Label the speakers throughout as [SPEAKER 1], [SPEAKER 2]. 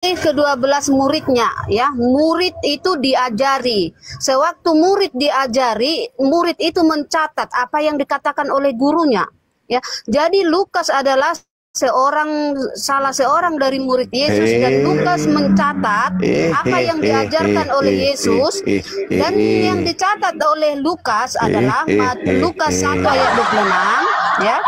[SPEAKER 1] ke-12 muridnya, ya. Murid itu diajari. Sewaktu murid diajari, murid itu mencatat apa yang dikatakan oleh gurunya, ya. Jadi Lukas adalah salah seorang dari murid Yesus, dan Lukas mencatat apa yang diajarkan oleh Yesus, dan yang dicatat oleh Lukas adalah Lukas 1 ayat 26, ya.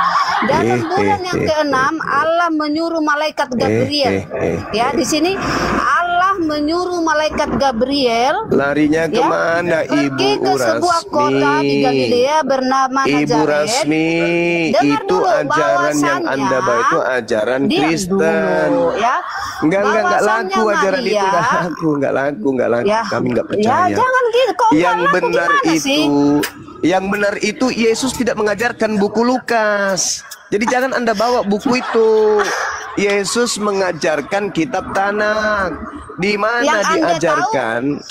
[SPEAKER 1] Dalam bulan yang ke-6 Allah menyuruh malaikat Gabriel, ya. Di sini Allah menyuruh malaikat Gabriel
[SPEAKER 2] larinya kemana,
[SPEAKER 1] ya, pergi ke sebuah kota di Galilea bernama Nazaret.
[SPEAKER 2] Ibu Rasmi, itu ajaran yang Anda bawa itu ajaran Kristen.
[SPEAKER 1] Dulu, ya.
[SPEAKER 2] Enggak laku ajaran itu, enggak laku. Ya, kami enggak percaya.
[SPEAKER 1] Ya, jangan gitu. Kok
[SPEAKER 2] yang benar itu
[SPEAKER 1] sih?
[SPEAKER 2] Yang benar itu Yesus tidak mengajarkan buku Lukas. Jadi jangan Anda bawa buku itu. Yesus mengajarkan kitab Tanakh. Di mana diajarkan?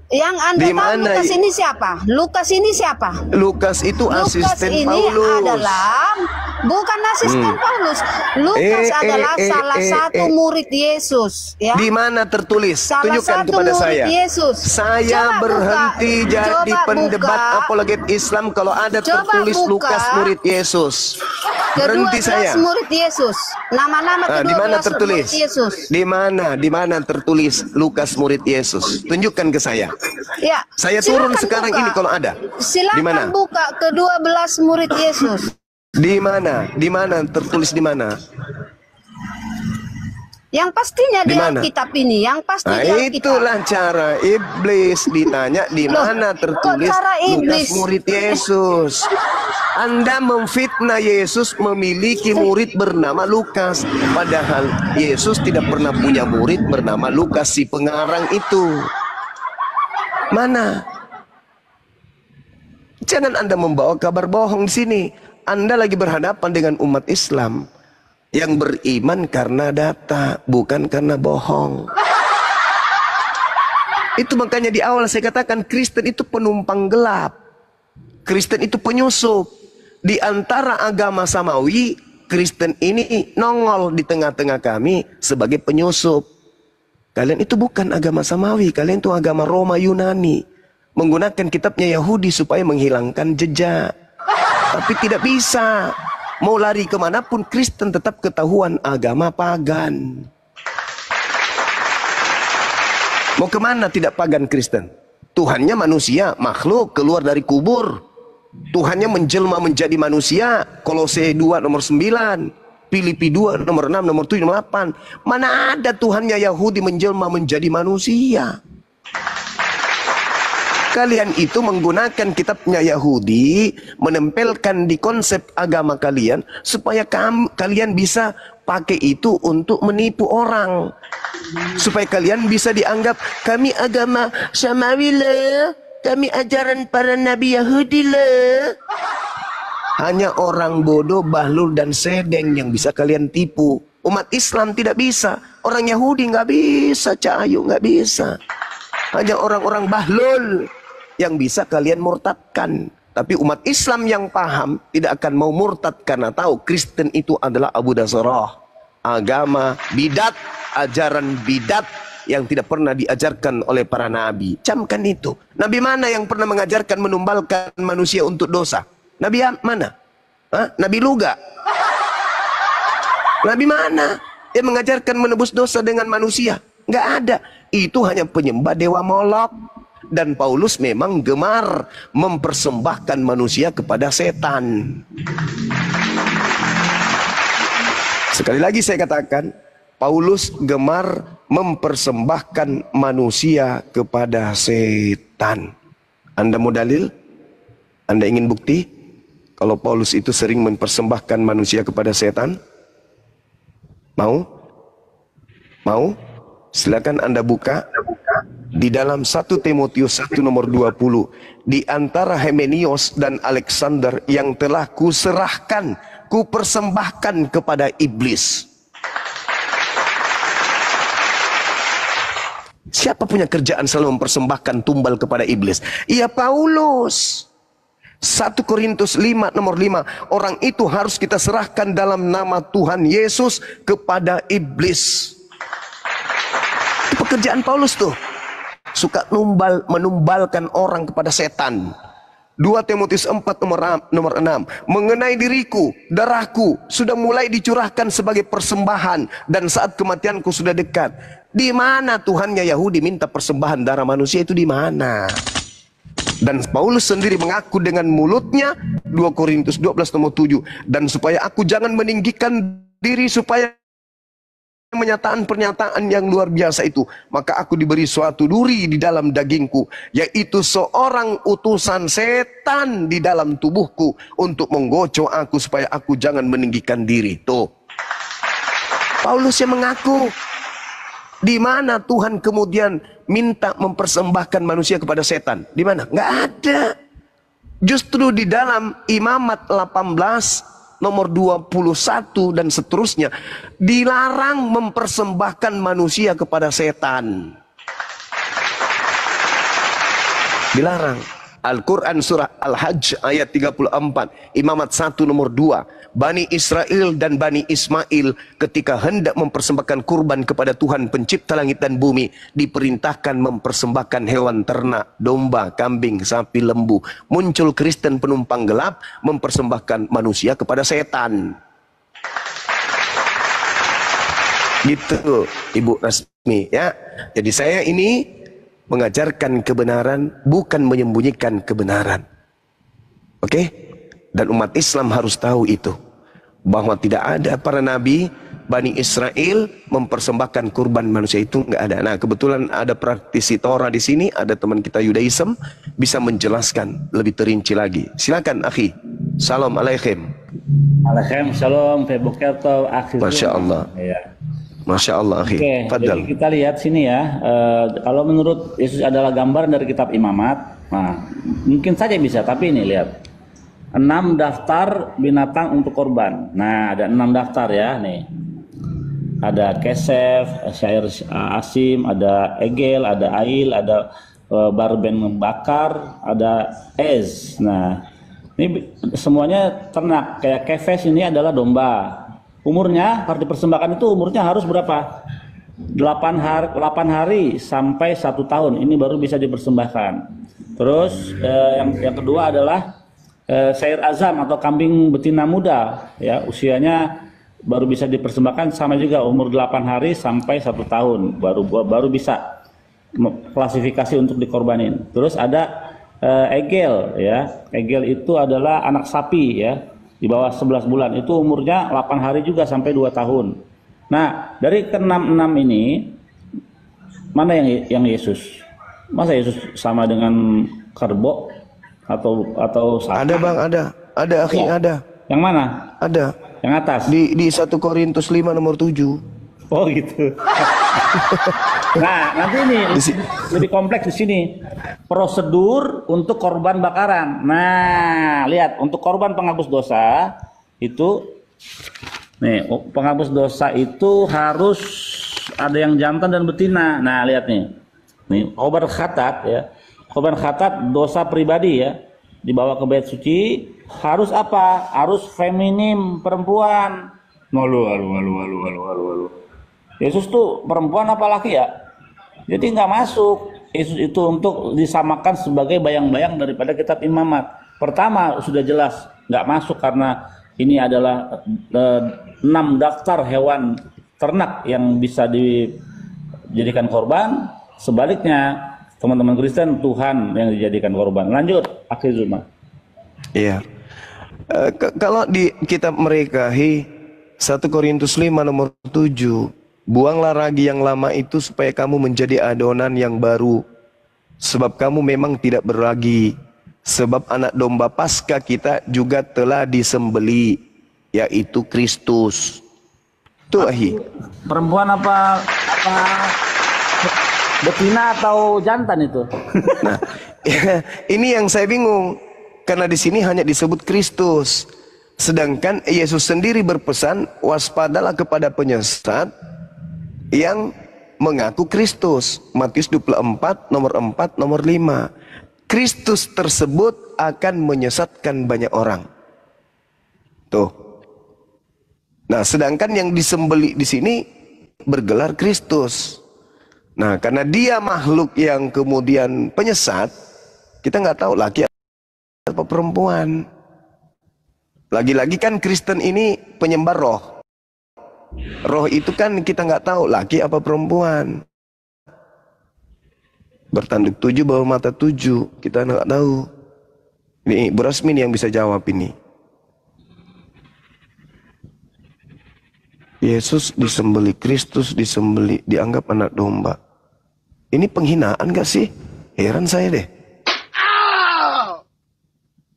[SPEAKER 1] Yang Anda tahu Lukas ini siapa? Lukas ini siapa?
[SPEAKER 2] Lukas itu asisten
[SPEAKER 1] ini
[SPEAKER 2] Paulus.
[SPEAKER 1] Adalah bukan asisten Paulus. Lukas adalah salah satu murid Yesus, ya.
[SPEAKER 2] Di mana tertulis? Tunjukkan kepada saya.
[SPEAKER 1] Yesus.
[SPEAKER 2] Saya berhenti jadi pendebat apologet Islam kalau ada tertulis Lukas murid Yesus. Berhenti saya.
[SPEAKER 1] Murid Yesus. Nama-nama
[SPEAKER 2] di mana tertulis?
[SPEAKER 1] Yesus.
[SPEAKER 2] Di mana tertulis Lukas murid Yesus? Tunjukkan ke saya.
[SPEAKER 1] Ya.
[SPEAKER 2] Saya turun sekarang ini kalau ada.
[SPEAKER 1] Silakan buka ke-12 murid Yesus.
[SPEAKER 2] Di mana? Di mana tertulis di mana?
[SPEAKER 1] Yang pastinya di Alkitab ini, yang pasti di Alkitab.
[SPEAKER 2] Itulah cara iblis ditanya di mana tertulis Lukas murid Yesus. Anda memfitnah Yesus memiliki murid bernama Lukas, padahal Yesus tidak pernah punya murid bernama Lukas si pengarang itu. Mana? Jangan Anda membawa kabar bohong di sini. Anda lagi berhadapan dengan umat Islam yang beriman karena data, bukan karena bohong. Itu makanya di awal saya katakan Kristen itu penumpang gelap. Kristen itu penyusup. Di antara agama samawi, Kristen ini nongol di tengah-tengah kami sebagai penyusup. Kalian itu bukan agama samawi, kalian itu agama Roma Yunani. Menggunakan kitabnya Yahudi supaya menghilangkan jejak. Tapi tidak bisa. Mau lari kemanapun Kristen tetap ketahuan agama pagan. Mau kemana tidak pagan Kristen? Tuhannya manusia, makhluk keluar dari kubur. Tuhannya menjelma menjadi manusia. Kolose 2 nomor 9. Filipi 2 nomor 6, nomor 7, nomor 8. Mana ada Tuhannya Yahudi menjelma menjadi manusia? Kalian itu menggunakan kitabnya Yahudi, menempelkan di konsep agama kalian, supaya kalian bisa pakai itu untuk menipu orang. Supaya kalian bisa dianggap, kami agama samawi lah, kami ajaran para nabi Yahudi lah. Hanya orang bodoh, bahlul, dan sedeng yang bisa kalian tipu. Umat Islam tidak bisa. Orang Yahudi nggak bisa, Cahayu nggak bisa. Hanya orang-orang bahlul yang bisa kalian murtadkan. Tapi umat Islam yang paham tidak akan mau murtad karena tahu Kristen itu adalah Abu Dasarah. Agama bidat, ajaran bidat yang tidak pernah diajarkan oleh para nabi. Camkan itu. Nabi mana yang pernah mengajarkan menumbalkan manusia untuk dosa? Nabi mana? Nabi Luga? Nabi mana yang mengajarkan menebus dosa dengan manusia? Nggak ada. Itu hanya penyembah dewa Molok. Dan Paulus memang gemar mempersembahkan manusia kepada setan. Sekali lagi saya katakan, Paulus gemar mempersembahkan manusia kepada setan. Anda mau dalil? Anda ingin bukti? Kalau Paulus itu sering mempersembahkan manusia kepada setan? Mau? Mau? Silakan Anda buka. Di dalam 1 Timotius 1 nomor 20. Di antara Himenius dan Alexander yang telah kuserahkan, kupersembahkan kepada iblis. Siapa punya kerjaan selalu mempersembahkan tumbal kepada iblis? Iya, Paulus. 1 Korintus 5 nomor 5. Orang itu harus kita serahkan dalam nama Tuhan Yesus kepada iblis. Pekerjaan Paulus tuh. Suka menumbalkan orang kepada setan. 2 Timotius 4 nomor 6. Mengenai diriku, darahku sudah mulai dicurahkan sebagai persembahan, dan saat kematianku sudah dekat. Di mana Tuhannya Yahudi minta persembahan darah manusia itu di mana? Dan Paulus sendiri mengaku dengan mulutnya, 2 Korintus 12 nomor 7. Dan supaya aku jangan meninggikan diri, supaya pernyataan yang luar biasa itu, maka aku diberi suatu duri di dalam dagingku, yaitu seorang utusan setan di dalam tubuhku, untuk menggocok aku supaya aku jangan meninggikan diri. Tuh, Paulus yang mengaku. Di mana Tuhan kemudian minta mempersembahkan manusia kepada setan? Di mana? Nggak ada. Justru di dalam Imamat 18 nomor 21 dan seterusnya, dilarang mempersembahkan manusia kepada setan. Dilarang. Al-Quran surah Al-Hajj ayat 34, Imamat 1 nomor 2. Bani Israel dan Bani Ismail ketika hendak mempersembahkan kurban kepada Tuhan pencipta langit dan bumi, diperintahkan mempersembahkan hewan ternak, domba, kambing, sapi, lembu. Muncul Kristen penumpang gelap mempersembahkan manusia kepada setan. Gitu Ibu Rasmi ya. Jadi saya ini mengajarkan kebenaran, bukan menyembunyikan kebenaran. Oke? Dan umat Islam harus tahu itu, bahwa tidak ada para nabi Bani Israel mempersembahkan kurban manusia, itu nggak ada. Nah, kebetulan ada praktisi Torah di sini, ada teman kita Yudaism, bisa menjelaskan lebih terinci lagi. Silakan akhi. Salam alaikum.
[SPEAKER 3] Alaikum salam, Febokerto, akhi.
[SPEAKER 2] Masya Allah.
[SPEAKER 3] Ya.
[SPEAKER 2] Masya Allah, akhi.
[SPEAKER 3] Oke, jadi kita lihat sini ya. Kalau menurut Yesus adalah gambaran dari kitab Imamat, nah, mungkin saja bisa, tapi ini lihat. 6 daftar binatang untuk korban. Nah, ada 6 daftar ya, nih. Ada kesef, syair asim, ada egel, ada ail, ada barben membakar, ada ez. Nah, ini semuanya ternak. Kayak kefes ini adalah domba. Umurnya harus dipersembahkan itu umurnya harus berapa? 8 hari sampai 1 tahun. Ini baru bisa dipersembahkan. Terus yang kedua adalah syair azam atau kambing betina muda, ya, usianya baru bisa dipersembahkan, sama juga umur 8 hari sampai 1 tahun baru bisa klasifikasi untuk dikorbanin. Terus ada egel, ya. Egel itu adalah anak sapi, ya, di bawah 11 bulan, itu umurnya 8 hari juga sampai 2 tahun. Nah, dari ke-6 ini mana yang Yesus? Masa Yesus sama dengan kerbau atau sapi?
[SPEAKER 2] Ada Bang, ada akhi,
[SPEAKER 3] ya.
[SPEAKER 2] ada.
[SPEAKER 3] Yang mana?
[SPEAKER 2] Ada.
[SPEAKER 3] Yang atas.
[SPEAKER 2] Di 1 Korintus 5 nomor 7.
[SPEAKER 3] Oh gitu. Nah, nanti ini lebih kompleks di sini. Prosedur untuk korban bakaran. Nah, lihat, untuk korban penghapus dosa itu, nih, penghapus dosa itu harus ada yang jantan dan betina. Nah, lihat nih. Nih, korban khatat, ya. Korban khatat dosa pribadi, ya. Dibawa ke bait suci harus apa? Harus feminim, perempuan. Walu. Yesus tuh perempuan apa laki, ya? Jadi nggak masuk. Yesus itu untuk disamakan sebagai bayang-bayang daripada kitab Imamat. Pertama sudah jelas nggak masuk karena ini adalah 6 daftar hewan ternak yang bisa dijadikan korban. Sebaliknya teman-teman Kristen Tuhan yang dijadikan korban. Lanjut, akhir Zuma.
[SPEAKER 2] Iya. Kalau di kitab Merekahi 1 Korintus 5 nomor 7, buanglah ragi yang lama itu supaya kamu menjadi adonan yang baru, sebab kamu memang tidak berragi, sebab anak domba Paskah kita juga telah disembeli, yaitu Kristus. Tuh ahi.
[SPEAKER 3] Perempuan apa betina atau jantan itu?
[SPEAKER 2] Nah, ini yang saya bingung, karena di sini hanya disebut Kristus, sedangkan Yesus sendiri berpesan waspadalah kepada penyesat yang mengaku Kristus. Matius 24 nomor 4 nomor 5. Kristus tersebut akan menyesatkan banyak orang. Tuh. Nah, sedangkan yang disembeli di sini bergelar Kristus. Nah, karena dia makhluk yang kemudian penyesat, kita nggak tahu laki atau perempuan. Lagi-lagi kan Kristen ini penyembah roh. Roh itu kan kita nggak tahu laki apa perempuan. Bertanduk 7 bawa mata 7, kita nggak tahu. Ini Bu Rasmin yang bisa jawab ini. Yesus disembeli, Kristus disembeli, dianggap anak domba. Ini penghinaan gak sih? Heran saya deh.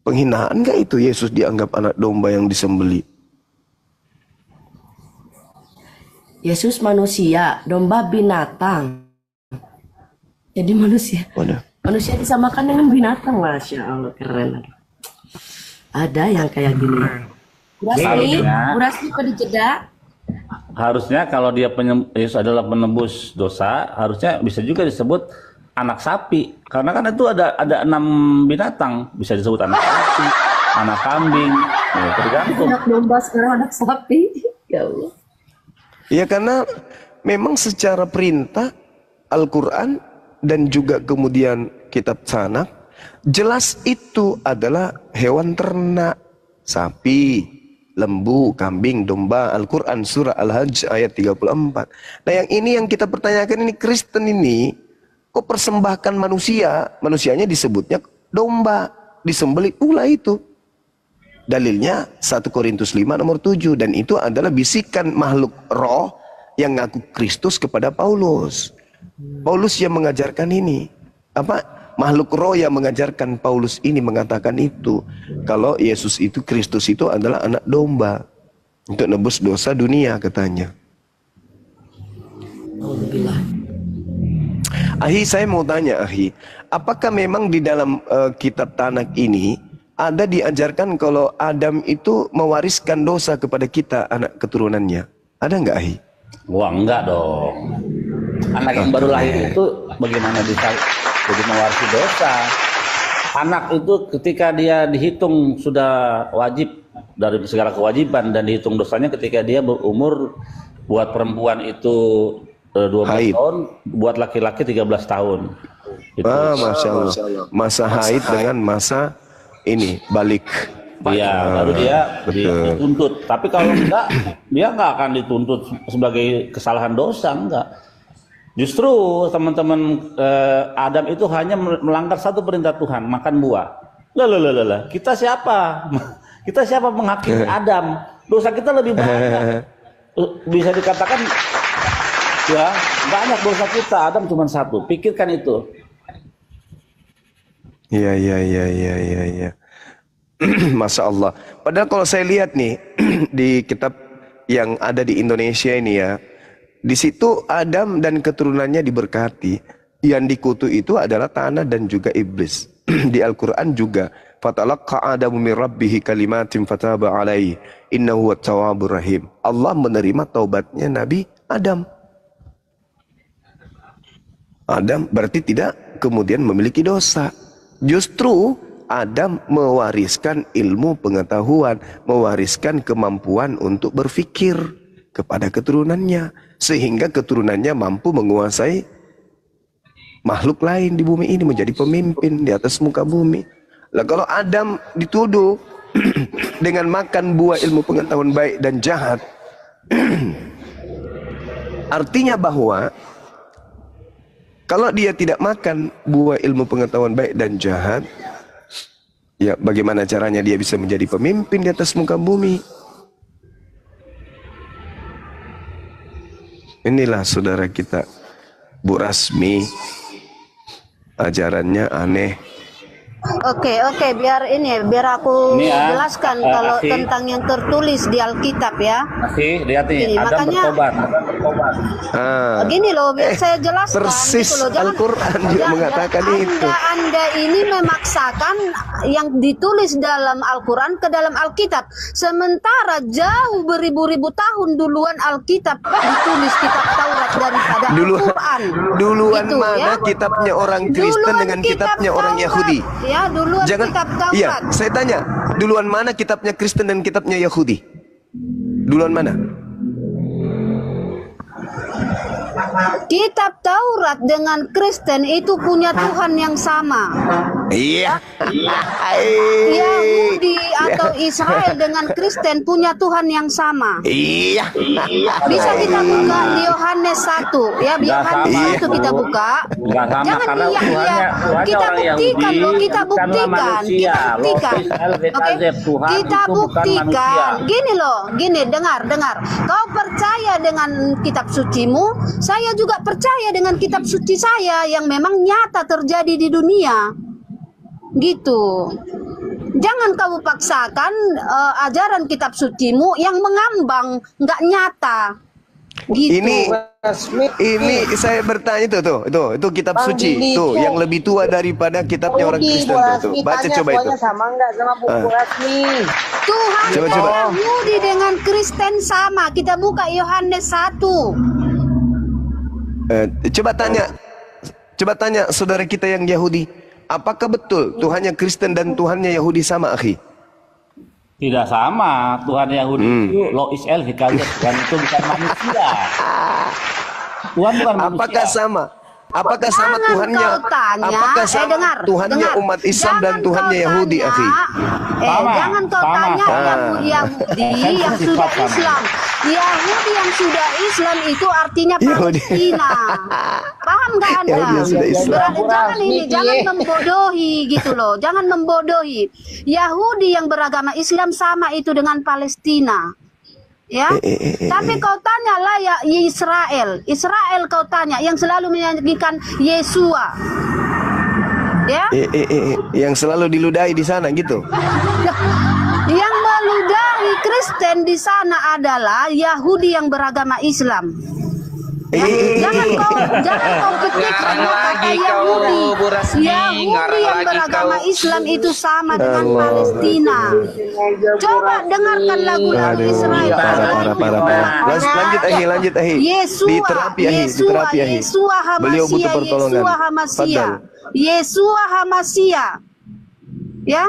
[SPEAKER 2] Penghinaan gak itu Yesus dianggap anak domba yang disembeli?
[SPEAKER 4] Yesus manusia, domba binatang. Jadi manusia.
[SPEAKER 2] Waduh.
[SPEAKER 4] Manusia disamakan dengan binatang. Masya Allah, keren. Ada yang kayak gini. Bu Rasmi kok dijeda?
[SPEAKER 3] Harusnya kalau dia Yesus adalah penebus dosa, harusnya bisa juga disebut anak sapi. Karena kan itu ada 6 binatang, bisa disebut anak sapi, anak kambing, ya, tergantung.
[SPEAKER 4] Anak domba sekarang anak sapi. Ya Allah.
[SPEAKER 2] Ya karena memang secara perintah Al-Quran dan juga kemudian kitab Sanak, jelas itu adalah hewan ternak, sapi, lembu, kambing, domba. Al-Quran surah Al-Hajj ayat 34. Nah yang ini yang kita pertanyakan, ini Kristen ini kok persembahkan manusia, manusianya disebutnya domba, disembelih pula itu. Dalilnya 1 Korintus 5 nomor 7, dan itu adalah bisikan makhluk roh yang ngaku Kristus kepada Paulus. Paulus yang mengajarkan ini. Apa? Makhluk roh yang mengajarkan Paulus ini mengatakan itu. Kalau Yesus itu, Kristus itu adalah anak domba. Untuk nebus dosa dunia katanya.
[SPEAKER 4] Alhamdulillah.
[SPEAKER 2] Ahi, saya mau tanya Ahi. Apakah memang di dalam kitab Tanak ini ada diajarkan kalau Adam itu mewariskan dosa kepada kita, anak keturunannya? Ada nggak Ahi?
[SPEAKER 3] Wah, enggak dong. Anak yang baru lahir itu bagaimana bisa jadi mewarisi dosa? Anak itu ketika dia dihitung sudah wajib dari segala kewajiban, dan dihitung dosanya ketika dia berumur, buat perempuan itu 12 tahun, buat laki-laki 13 tahun. Itu.
[SPEAKER 2] Masya Allah. Masa haid dengan masa ini balik.
[SPEAKER 3] Iya, baru dia dituntut. Tapi kalau enggak, dia enggak akan dituntut sebagai kesalahan dosa, enggak. Justru teman-teman Adam itu hanya melanggar satu perintah Tuhan, makan buah. Lah, kita siapa? Kita siapa menghakimi Adam? Dosa kita lebih banyak. Bisa dikatakan ya, banyak dosa kita. Adam cuma satu. Pikirkan itu.
[SPEAKER 2] Iya. Masya Allah. Padahal kalau saya lihat nih di kitab yang ada di Indonesia ini ya, di situ Adam dan keturunannya diberkati. Yang dikutuk itu adalah tanah dan juga iblis. Di Al-Quran juga, fatalaqqa Adamu min rabbihi kalimatin fataba alaihi innahu wat-tawwabur rahim. Allah menerima taubatnya Nabi Adam. Adam berarti tidak kemudian memiliki dosa. Justru Adam mewariskan ilmu pengetahuan, mewariskan kemampuan untuk berpikir kepada keturunannya, sehingga keturunannya mampu menguasai makhluk lain di bumi ini, menjadi pemimpin di atas muka bumi. Lah kalau Adam dituduh dengan makan buah ilmu pengetahuan baik dan jahat, artinya bahwa kalau dia tidak makan buah ilmu pengetahuan baik dan jahat, ya bagaimana caranya dia bisa menjadi pemimpin di atas muka bumi? Inilah saudara kita, Bu Rasmi, ajarannya aneh.
[SPEAKER 1] Oke, biar aku jelaskan kalau tentang yang tertulis di Alkitab ya.
[SPEAKER 3] Lihat nih, Adam bertobat.
[SPEAKER 1] Gini loh, biar saya jelaskan.
[SPEAKER 2] Persis
[SPEAKER 1] gitu loh.
[SPEAKER 2] Al-Quran juga mengatakan itu.
[SPEAKER 1] Anda ini memaksakan yang ditulis dalam Al-Quran ke dalam Alkitab. Sementara jauh beribu-ribu tahun duluan Alkitab ditulis, kitab Taurat daripada Al-Quran.
[SPEAKER 2] Duluan
[SPEAKER 1] gitu,
[SPEAKER 2] mana ya? Kitabnya orang Kristen dengan kitabnya orang Yahudi?
[SPEAKER 1] Ya, duluan kitab Taurat.
[SPEAKER 2] Iya, saya tanya, duluan mana kitabnya Kristen dan kitabnya Yahudi? Duluan mana?
[SPEAKER 1] Kitab Taurat dengan Kristen itu punya Tuhan yang sama.
[SPEAKER 2] Iya.
[SPEAKER 1] Yahudi atau Israel dengan Kristen punya Tuhan yang sama.
[SPEAKER 2] Iya.
[SPEAKER 1] Bisa kita buka di Yohanes 1 ya, Yohanes 1 kita buka.
[SPEAKER 3] Nggak sama,
[SPEAKER 1] Jangan
[SPEAKER 3] karena
[SPEAKER 1] iya. Kita
[SPEAKER 3] orang
[SPEAKER 1] buktikan
[SPEAKER 3] Yahudi
[SPEAKER 1] loh, kita
[SPEAKER 3] bukanlah
[SPEAKER 1] buktikan.
[SPEAKER 3] manusia.
[SPEAKER 1] Kita buktikan.
[SPEAKER 3] Oke? Tuhan
[SPEAKER 1] Kita
[SPEAKER 3] itu bukan manusia.
[SPEAKER 1] buktikan. Gini loh, gini, dengar. Kau percaya dengan kitab sucimu, saya juga percaya dengan kitab suci saya yang memang nyata terjadi di dunia. Gitu. Jangan kamu paksakan ajaran kitab sucimu yang mengambang, nggak nyata. Gitu.
[SPEAKER 2] Ini saya bertanya itu kitab suci tuh yang lebih tua daripada kitabnya orang Kristen tuh. Baca coba itu.
[SPEAKER 5] Sama enggak sama buku resmi?
[SPEAKER 1] Tuhan
[SPEAKER 2] Coba.
[SPEAKER 1] Yahudi dengan Kristen sama. Kita buka Yohanes 1.
[SPEAKER 2] Coba tanya saudara kita yang Yahudi, apakah betul Tuhannya Kristen dan Tuhannya Yahudi sama, akhi?
[SPEAKER 3] Tidak sama. Tuhan Yahudi itu Lois El Hikayat, Tuhan itu bukan manusia. Tuhan bukan manusia.
[SPEAKER 2] Apakah sama? Apakah sama
[SPEAKER 1] Jangan
[SPEAKER 2] Tuhannya?
[SPEAKER 1] kau tanya,
[SPEAKER 2] Apakah sama Tuhannya
[SPEAKER 1] dengar.
[SPEAKER 2] umat Islam dan
[SPEAKER 1] Jangan
[SPEAKER 2] Tuhannya
[SPEAKER 1] kau
[SPEAKER 2] Yahudi,
[SPEAKER 1] tanya,
[SPEAKER 2] akhi?
[SPEAKER 3] Sama,
[SPEAKER 1] Jangan kau tanya Yahudi yang sudah
[SPEAKER 3] Sama.
[SPEAKER 1] Islam. Yahudi yang sudah Islam itu artinya
[SPEAKER 2] Yahudi.
[SPEAKER 1] Palestina. Paham nggak Anda?
[SPEAKER 2] Yahudi yang sudah Islam.
[SPEAKER 1] Jangan membodohi gitu loh. Jangan membodohi. Yahudi yang beragama Islam sama itu dengan Palestina. Ya, tapi kau tanyalah ya Israel kau tanya yang selalu menyanyikan Yesua, ya,
[SPEAKER 2] yang selalu diludahi di sana gitu.
[SPEAKER 1] yang meludahi Kristen di sana adalah Yahudi yang beragama Islam. Jangan kau ketik kata Yahudi. Yahudi yang beragama Islam itu sama dengan Palestina. Coba dengarkan lagu-lagu Israel.
[SPEAKER 2] Parah. Lanjut ahi.
[SPEAKER 1] Yesua Hamasya. Ya.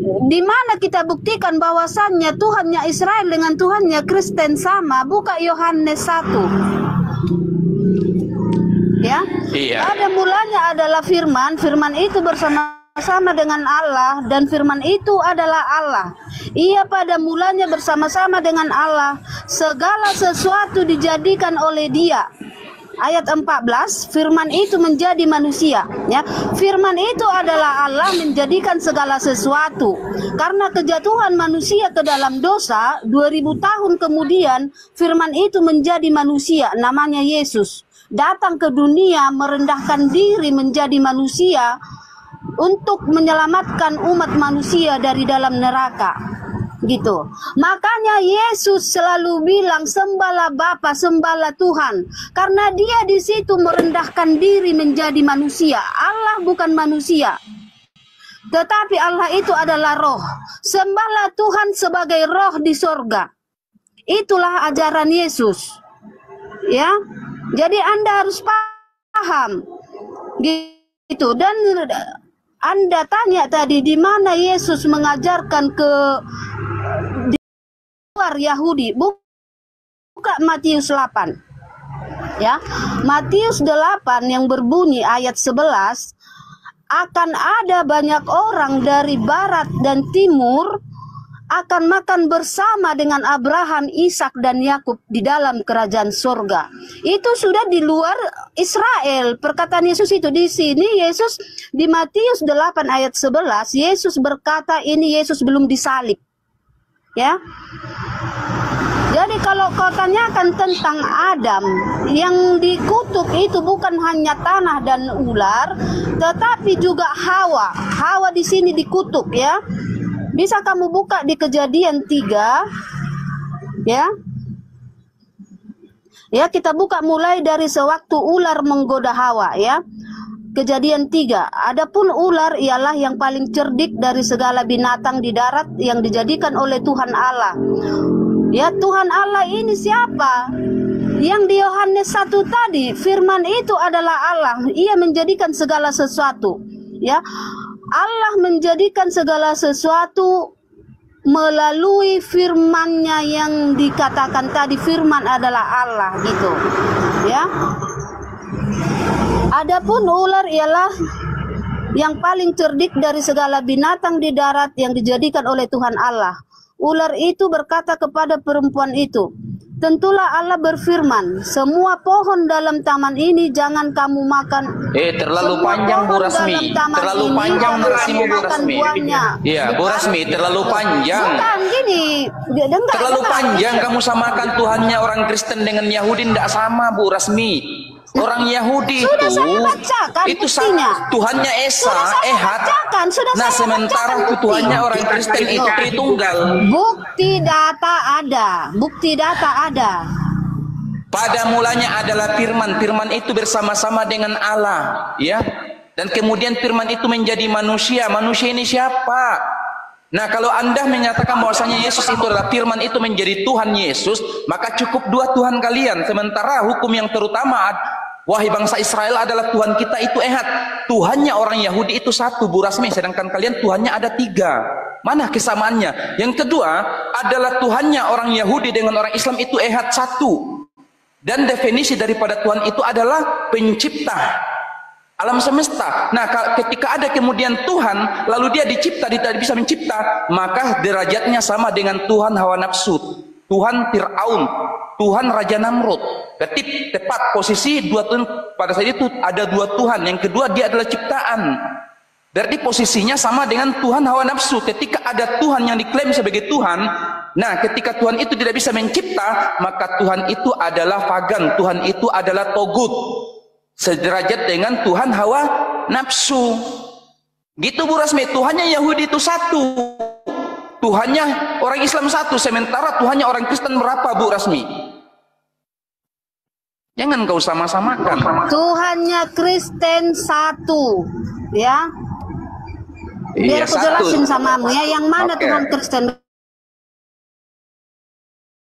[SPEAKER 1] Di mana kita buktikan bahwasannya Tuhannya Israel dengan Tuhannya Kristen sama? Buka Yohanes 1. Ya.
[SPEAKER 2] Iya.
[SPEAKER 1] Pada mulanya adalah firman itu bersama-sama dengan Allah dan firman itu adalah Allah. Ia pada mulanya bersama-sama dengan Allah. Segala sesuatu dijadikan oleh Dia. Ayat 14, firman itu menjadi manusia, ya. Firman itu adalah Allah menjadikan segala sesuatu. Karena kejatuhan manusia ke dalam dosa, 2000 tahun kemudian firman itu menjadi manusia, namanya Yesus. Datang ke dunia merendahkan diri menjadi manusia untuk menyelamatkan umat manusia dari dalam neraka. Gitu. Makanya Yesus selalu bilang sembahlah Bapa, sembahlah Tuhan, karena Dia di situ merendahkan diri menjadi manusia. Allah bukan manusia, tetapi Allah itu adalah roh. Sembahlah Tuhan sebagai roh di sorga. Itulah ajaran Yesus. Ya, jadi Anda harus paham. Gitu. Dan Anda tanya tadi di mana Yesus mengajarkan ke luar Yahudi. Buka Matius 8. Ya. Matius 8 yang berbunyi ayat 11, akan ada banyak orang dari barat dan timur akan makan bersama dengan Abraham, Ishak dan Yakub di dalam kerajaan surga. Itu sudah di luar Israel. Perkataan Yesus itu di sini, Yesus di Matius 8 ayat 11, Yesus berkata ini Yesus belum disalib. Ya. Jadi kalau kau tanyakan tentang Adam, yang dikutuk itu bukan hanya tanah dan ular, tetapi juga Hawa. Hawa di sini dikutuk, ya. Bisa kamu buka di Kejadian 3, ya. Ya, kita buka mulai dari sewaktu ular menggoda Hawa, ya. Kejadian 3. Adapun ular ialah yang paling cerdik dari segala binatang di darat yang dijadikan oleh Tuhan Allah. Ya, Tuhan Allah ini siapa? Yang di Yohanes 1 tadi, firman itu adalah Allah. Ia menjadikan segala sesuatu. Ya, Allah menjadikan segala sesuatu melalui firman-Nya yang dikatakan tadi, firman adalah Allah gitu. Ya. Adapun ular ialah yang paling cerdik dari segala binatang di darat yang dijadikan oleh Tuhan Allah. Ular itu berkata kepada perempuan itu, tentulah Allah berfirman, semua pohon dalam taman ini jangan kamu makan.
[SPEAKER 6] Terlalu panjang Bu Rasmi. Terlalu panjang narasimu Bu Rasmi. Iya, Bu Rasmi, terlalu panjang.
[SPEAKER 1] Bukan gini, dengar.
[SPEAKER 6] Terlalu panjang kamu samakan Tuhannya orang Kristen dengan Yahudi, tidak sama Bu Rasmi. Orang Yahudi
[SPEAKER 1] sudah saya bacakan
[SPEAKER 6] itu
[SPEAKER 1] buktinya.
[SPEAKER 6] Tuhannya Esa, Ehad. Nah, sementara Tuhannya orang Kristen itu Tritunggal.
[SPEAKER 1] Bukti data ada, bukti data ada.
[SPEAKER 6] Pada mulanya adalah firman, firman itu bersama-sama dengan Allah, ya. Dan kemudian firman itu menjadi manusia. Manusia ini siapa? Nah, kalau Anda menyatakan bahwasanya Yesus itu adalah firman itu menjadi Tuhan Yesus, maka cukup dua Tuhan kalian. Sementara hukum yang terutama, wahai bangsa Israel, adalah Tuhan kita itu Ehad. Tuhannya orang Yahudi itu satu, Bu Rasmi, sedangkan kalian Tuhannya ada tiga. Mana kesamaannya? Yang kedua adalah Tuhannya orang Yahudi dengan orang Islam itu Ehad, satu. Dan definisi daripada Tuhan itu adalah pencipta alam semesta. Nah, ketika ada kemudian Tuhan, lalu dia dicipta, dia tidak bisa mencipta, maka derajatnya sama dengan Tuhan hawa nafsu, Tuhan Fir'aun, Tuhan Raja Namrud. Tepat posisi dua Tuhan. Pada saat itu ada dua Tuhan. Yang kedua, dia adalah ciptaan. Berarti posisinya sama dengan Tuhan hawa nafsu. Ketika ada Tuhan yang diklaim sebagai Tuhan, nah ketika Tuhan itu tidak bisa mencipta, maka Tuhan itu adalah pagan, Tuhan itu adalah togut, sederajat dengan Tuhan hawa nafsu. Gitu Bu Rasmi. Tuhannya Yahudi itu satu, Tuhannya orang Islam satu, sementara Tuhannya orang Kristen berapa Bu Rasmi? Jangan kau sama-samakan.
[SPEAKER 1] Tuhannya Kristen satu, ya. Biar aku jelasin samamu ya, yang mana Tuhan Kristen.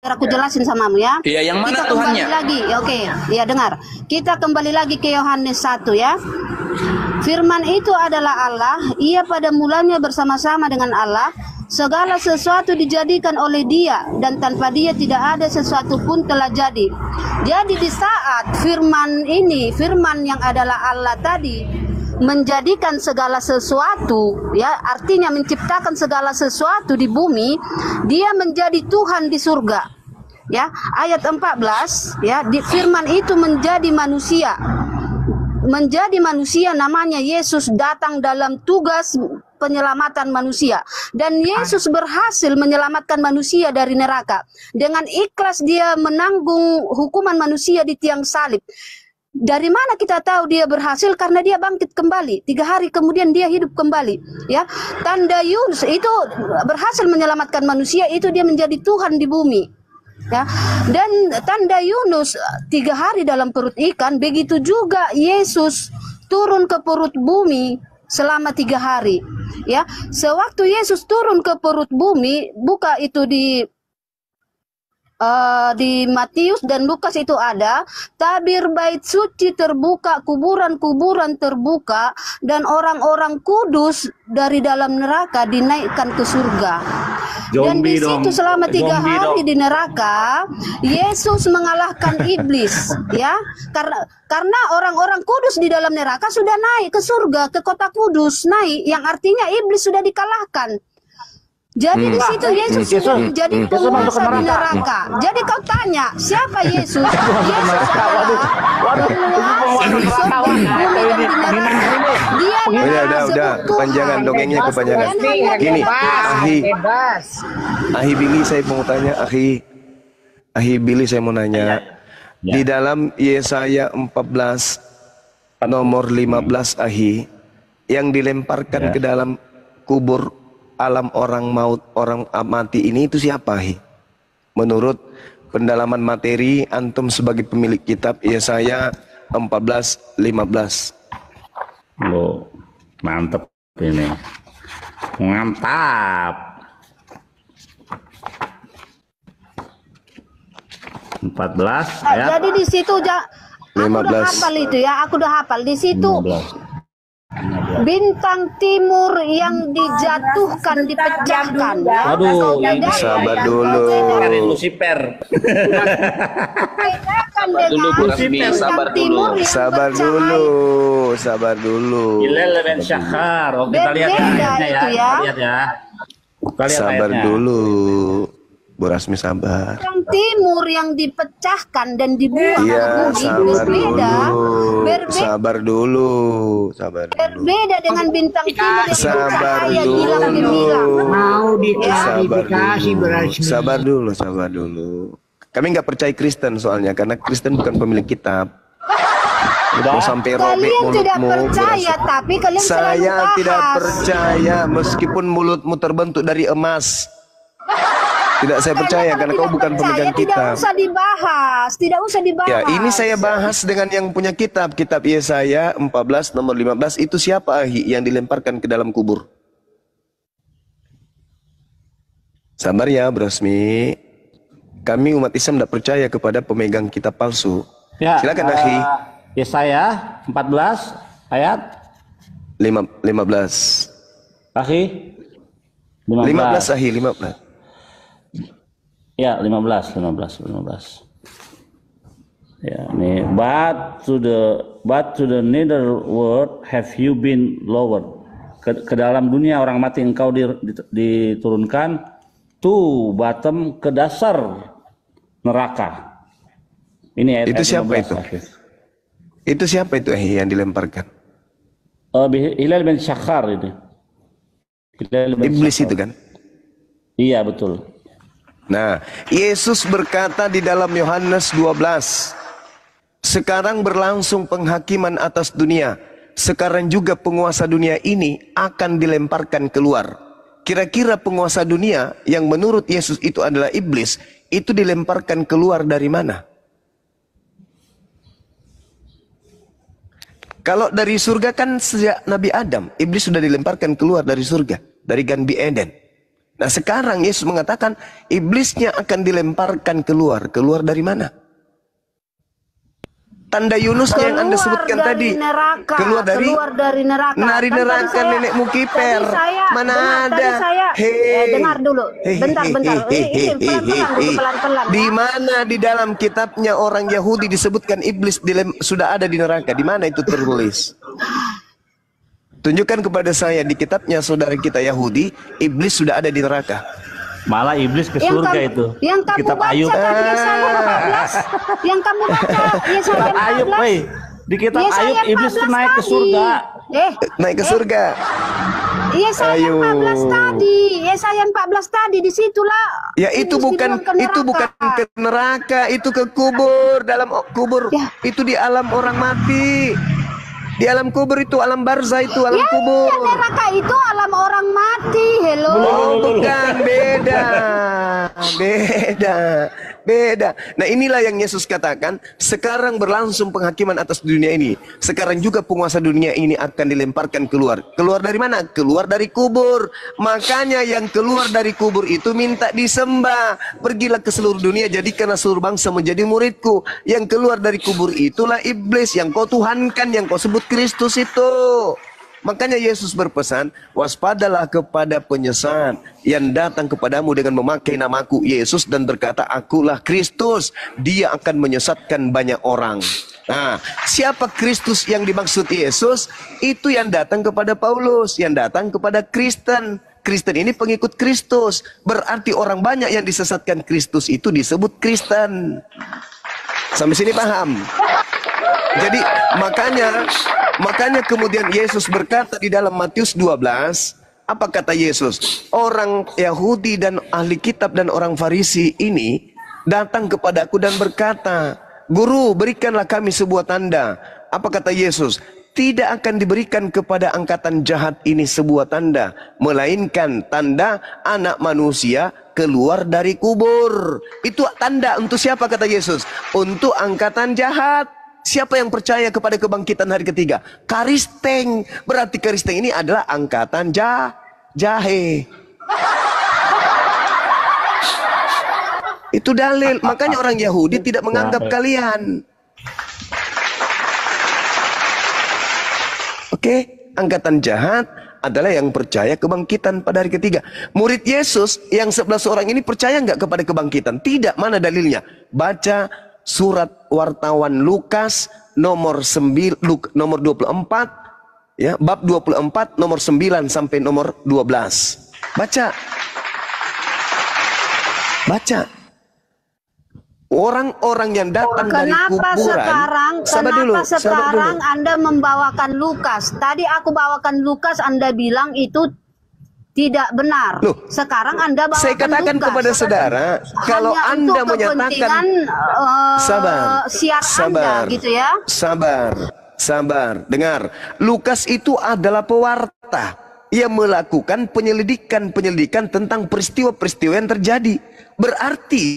[SPEAKER 1] Aku jelasin samamu ya.
[SPEAKER 6] Iya, yang mana
[SPEAKER 1] kita
[SPEAKER 6] Tuhannya?
[SPEAKER 1] Kembali lagi, oke. Ya dengar. Kita kembali lagi ke Yohanes 1 ya. Firman itu adalah Allah. Ia pada mulanya bersama-sama dengan Allah. Segala sesuatu dijadikan oleh Dia, dan tanpa Dia tidak ada sesuatu pun telah jadi. Jadi di saat firman ini, firman yang adalah Allah tadi, menjadikan segala sesuatu, ya, artinya menciptakan segala sesuatu di bumi, Dia menjadi Tuhan di surga. Ya, ayat 14, ya, di firman itu menjadi manusia. Menjadi manusia, namanya Yesus, datang dalam tugas penyelamatan manusia, dan Yesus berhasil menyelamatkan manusia dari neraka. Dengan ikhlas Dia menanggung hukuman manusia di tiang salib. Dari mana kita tahu Dia berhasil? Karena Dia bangkit kembali. 3 hari kemudian Dia hidup kembali. Ya, tanda Yunus itu berhasil menyelamatkan manusia, itu Dia menjadi Tuhan di bumi. Ya, dan tanda Yunus 3 hari dalam perut ikan, begitu juga Yesus turun ke perut bumi selama 3 hari. Ya, sewaktu Yesus turun ke perut bumi, buka itu di Matius dan Lukas itu ada, tabir bait suci terbuka, kuburan-kuburan terbuka, dan orang-orang kudus dari dalam neraka dinaikkan ke surga. Dan di situ selama 3 hari di neraka, Yesus mengalahkan iblis, ya, karena orang-orang kudus di dalam neraka sudah naik ke surga, ke kota kudus, naik, yang artinya iblis sudah dikalahkan. Jadi di situ Yesus jadi penguasa di neraka. Jadi kau tanya, siapa Yesus? Yesus
[SPEAKER 2] udah kepanjangan dongengnya, kepanjangan. Gini, Ahi Billy, saya mau tanya, Ahi Billy, saya mau nanya. Di dalam Yesaya 14 nomor 15, Ahi, yang dilemparkan ke dalam kubur alam orang maut, orang mati ini itu siapa? Menurut pendalaman materi antum sebagai pemilik kitab Yesaya 14:15.
[SPEAKER 3] Oh, mantap ini. Mantap. 14 ya.
[SPEAKER 1] Jadi di situ aku udah hafal itu ya, aku udah hafal di situ.
[SPEAKER 3] 15.
[SPEAKER 1] bintang timur yang dijatuhkan, dipecahkan.
[SPEAKER 3] Aduh, ini
[SPEAKER 2] Sabar dulu.
[SPEAKER 3] Cari Lucifer.
[SPEAKER 1] Bedakan
[SPEAKER 6] Sabar dulu, Bu
[SPEAKER 1] dengan
[SPEAKER 6] Rasmi,
[SPEAKER 1] bintang
[SPEAKER 6] sabar
[SPEAKER 1] timur
[SPEAKER 6] dulu.
[SPEAKER 1] yang
[SPEAKER 2] Sabar
[SPEAKER 1] bercahaya.
[SPEAKER 2] dulu. Sabar dulu.
[SPEAKER 3] Hilal bin Syakhar. Oh, kita lihat
[SPEAKER 1] Berbeda
[SPEAKER 3] ayatnya ya.
[SPEAKER 1] itu ya.
[SPEAKER 3] Kita lihat ya. Kita lihat
[SPEAKER 2] Sabar
[SPEAKER 3] ayatnya.
[SPEAKER 2] dulu. Bu Rasmi sabar.
[SPEAKER 1] Bintang timur yang dipecahkan dan dibuang
[SPEAKER 2] Iya,
[SPEAKER 1] ke bumi
[SPEAKER 2] sabar
[SPEAKER 1] berbeda.
[SPEAKER 2] dulu. Sabar dulu. Sabar dulu.
[SPEAKER 1] Berbeda dengan bintang timur yang
[SPEAKER 2] Sabar
[SPEAKER 1] bercahaya
[SPEAKER 2] dulu.
[SPEAKER 1] gilang gemilang.
[SPEAKER 5] Mau
[SPEAKER 2] Sabar
[SPEAKER 5] diklarifikasi
[SPEAKER 2] dulu.
[SPEAKER 5] berasmi.
[SPEAKER 2] Sabar dulu, sabar dulu. Kami nggak percaya Kristen soalnya karena Kristen bukan pemilik kitab. Mau sampai robek
[SPEAKER 1] Kalian tidak
[SPEAKER 2] mulutmu.
[SPEAKER 1] percaya, tapi kalian selalu
[SPEAKER 2] Saya
[SPEAKER 1] bahas.
[SPEAKER 2] tidak percaya meskipun mulutmu terbentuk dari emas. Tidak saya percaya karena kau bukan pemegang
[SPEAKER 1] Tidak
[SPEAKER 2] kitab.
[SPEAKER 1] usah dibahas, tidak usah dibahas.
[SPEAKER 2] Ya, ini saya bahas dengan yang punya kitab. Kitab Yesaya 14 nomor 15. Itu siapa Ahi yang dilemparkan ke dalam kubur? Sabar ya, Brasmi. Kami umat Islam tidak percaya kepada pemegang kitab palsu.
[SPEAKER 3] Ya,
[SPEAKER 2] Silakan Ahi.
[SPEAKER 3] Yesaya 14 ayat
[SPEAKER 2] 15.
[SPEAKER 3] Ahi
[SPEAKER 2] 15 Ahi, 15.
[SPEAKER 3] Ya, 15. Ya, nih, but to the nether world have you been lowered. Ke dalam dunia orang mati engkau diturunkan, to bottom, ke dasar neraka. Ini ayat
[SPEAKER 2] Itu siapa
[SPEAKER 3] 15,
[SPEAKER 2] itu?
[SPEAKER 3] Hafiz.
[SPEAKER 2] Itu siapa itu yang dilemparkan?
[SPEAKER 3] Hilal bin Syakhar ini. Hilal bin
[SPEAKER 2] Iblis
[SPEAKER 3] Syakhar.
[SPEAKER 2] itu kan?
[SPEAKER 3] Iya, betul.
[SPEAKER 2] Nah, Yesus berkata di dalam Yohanes 12, sekarang berlangsung penghakiman atas dunia. Sekarang juga penguasa dunia ini akan dilemparkan keluar. Kira-kira penguasa dunia yang menurut Yesus itu adalah iblis, itu dilemparkan keluar dari mana? Kalau dari surga kan sejak Nabi Adam, iblis sudah dilemparkan keluar dari surga, dari Ganbi Eden. Nah sekarang Yesus mengatakan iblisnya akan dilemparkan keluar. Keluar dari mana? Tanda Yunus yang Anda sebutkan tadi.
[SPEAKER 1] Neraka.
[SPEAKER 2] Keluar dari
[SPEAKER 1] neraka.
[SPEAKER 2] Dari
[SPEAKER 1] Kan
[SPEAKER 2] neraka
[SPEAKER 1] tadi saya-
[SPEAKER 2] nenekmu kiper.
[SPEAKER 1] tadi saya-
[SPEAKER 2] Mana
[SPEAKER 1] dengar,
[SPEAKER 2] ada?
[SPEAKER 1] Tadi saya dengar dulu. Bentar. Ini pelan-pelan.
[SPEAKER 2] Di mana di dalam kitabnya orang Yahudi disebutkan iblis sudah ada di neraka? Di mana itu tertulis? Tunjukkan kepada saya di kitabnya saudara kita Yahudi, iblis sudah ada di neraka.
[SPEAKER 3] Malah iblis ke surga itu.
[SPEAKER 1] Yang kamu
[SPEAKER 3] Kitab
[SPEAKER 1] baca
[SPEAKER 3] Ayub.
[SPEAKER 1] tadi Yesaya 14. Yang kamu baca Yesaya 14.
[SPEAKER 3] Ayub, woi. Di kitab
[SPEAKER 1] Yesaya
[SPEAKER 3] Ayub iblis itu
[SPEAKER 1] 14
[SPEAKER 3] naik ke
[SPEAKER 1] tadi.
[SPEAKER 3] surga.
[SPEAKER 2] Naik ke surga.
[SPEAKER 1] Yesaya
[SPEAKER 2] Ayo.
[SPEAKER 1] 14 tadi. Yesaya 14 tadi disitulah.
[SPEAKER 2] Ya itu
[SPEAKER 1] iblis
[SPEAKER 2] bukan
[SPEAKER 1] dibuang ke neraka.
[SPEAKER 2] ke neraka, itu ke kubur, dalam kubur.
[SPEAKER 1] Ya.
[SPEAKER 2] Itu di alam orang mati. Di alam kubur itu alam barzah itu alam
[SPEAKER 1] Ya,
[SPEAKER 2] kubur.
[SPEAKER 1] neraka itu alam orang mati. Hello.
[SPEAKER 2] Oh, bukan, beda. Nah inilah yang Yesus katakan, sekarang berlangsung penghakiman atas dunia ini. Sekarang juga penguasa dunia ini akan dilemparkan keluar. Keluar dari mana? Keluar dari kubur. Makanya yang keluar dari kubur itu minta disembah. Pergilah ke seluruh dunia, jadikanlah seluruh bangsa menjadi muridku. Yang keluar dari kubur itulah iblis yang kau tuhankan, yang kau sebut Kristus itu. Makanya Yesus berpesan, waspadalah kepada penyesat yang datang kepadamu dengan memakai namaku Yesus dan berkata, akulah Kristus. Dia akan menyesatkan banyak orang. Nah, siapa Kristus yang dimaksud Yesus? Itu yang datang kepada Paulus, yang datang kepada Kristen. Kristen ini pengikut Kristus. Berarti orang banyak yang disesatkan Kristus itu disebut Kristen. Sampai sini paham? Jadi makanya kemudian Yesus berkata di dalam Matius 12, apa kata Yesus? Orang Yahudi dan ahli kitab dan orang Farisi ini datang kepadaku dan berkata, Guru, berikanlah kami sebuah tanda. Apa kata Yesus? Tidak akan diberikan kepada angkatan jahat ini sebuah tanda, melainkan tanda anak manusia keluar dari kubur. Itu tanda untuk siapa kata Yesus? Untuk angkatan jahat. Siapa yang percaya kepada kebangkitan hari ketiga? Karisteng. Berarti Karisteng ini adalah angkatan jahe. Itu dalil. Makanya orang Yahudi tidak menganggap kalian. Oke? angkatan jahat adalah yang percaya kebangkitan pada hari ketiga. Murid Yesus yang 11 orang ini percaya nggak kepada kebangkitan? Tidak. Mana dalilnya? Baca surat wartawan Lukas nomor 24, ya, bab 24 nomor 9 sampai nomor 12. Baca. Orang-orang yang datang dari kuburan.
[SPEAKER 1] Kenapa sekarang Anda membawakan Lukas? Tadi aku bawakan Lukas, Anda bilang itu tidak benar.
[SPEAKER 2] Loh,
[SPEAKER 1] sekarang Anda bawakan
[SPEAKER 2] saya katakan
[SPEAKER 1] Lukas
[SPEAKER 2] kepada saudara, kalau Anda menyatakan
[SPEAKER 1] Anda, gitu ya.
[SPEAKER 2] Sabar. Dengar, Lukas itu adalah pewarta. Ia melakukan penyelidikan tentang peristiwa-peristiwa yang terjadi. Berarti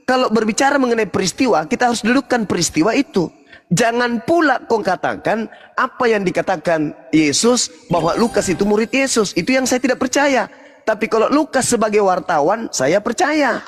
[SPEAKER 2] kalau berbicara mengenai peristiwa, kita harus dudukkan peristiwa itu. Jangan pula kau katakan apa yang dikatakan Yesus, bahwa Lukas itu murid Yesus. Itu yang saya tidak percaya. Tapi kalau Lukas sebagai wartawan, saya percaya.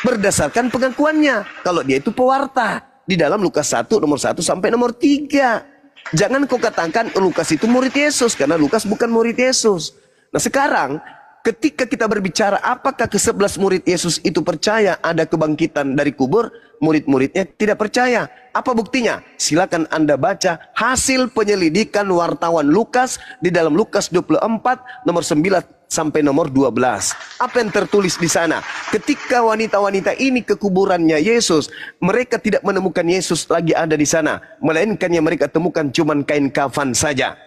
[SPEAKER 2] Berdasarkan pengakuannya, kalau dia itu pewarta. Di dalam Lukas 1 nomor 1 sampai nomor 3. Jangan kau katakan Lukas itu murid Yesus, karena Lukas bukan murid Yesus. Nah sekarang, ketika kita berbicara apakah ke-11 murid Yesus itu percaya ada kebangkitan dari kubur, murid-muridnya tidak percaya. Apa buktinya? Silakan Anda baca hasil penyelidikan wartawan Lukas di dalam Lukas 24 nomor 9 sampai nomor 12. Apa yang tertulis di sana? Ketika wanita-wanita ini ke kuburannya Yesus, mereka tidak menemukan Yesus lagi ada di sana, melainkan yang mereka temukan cuma kain kafan saja.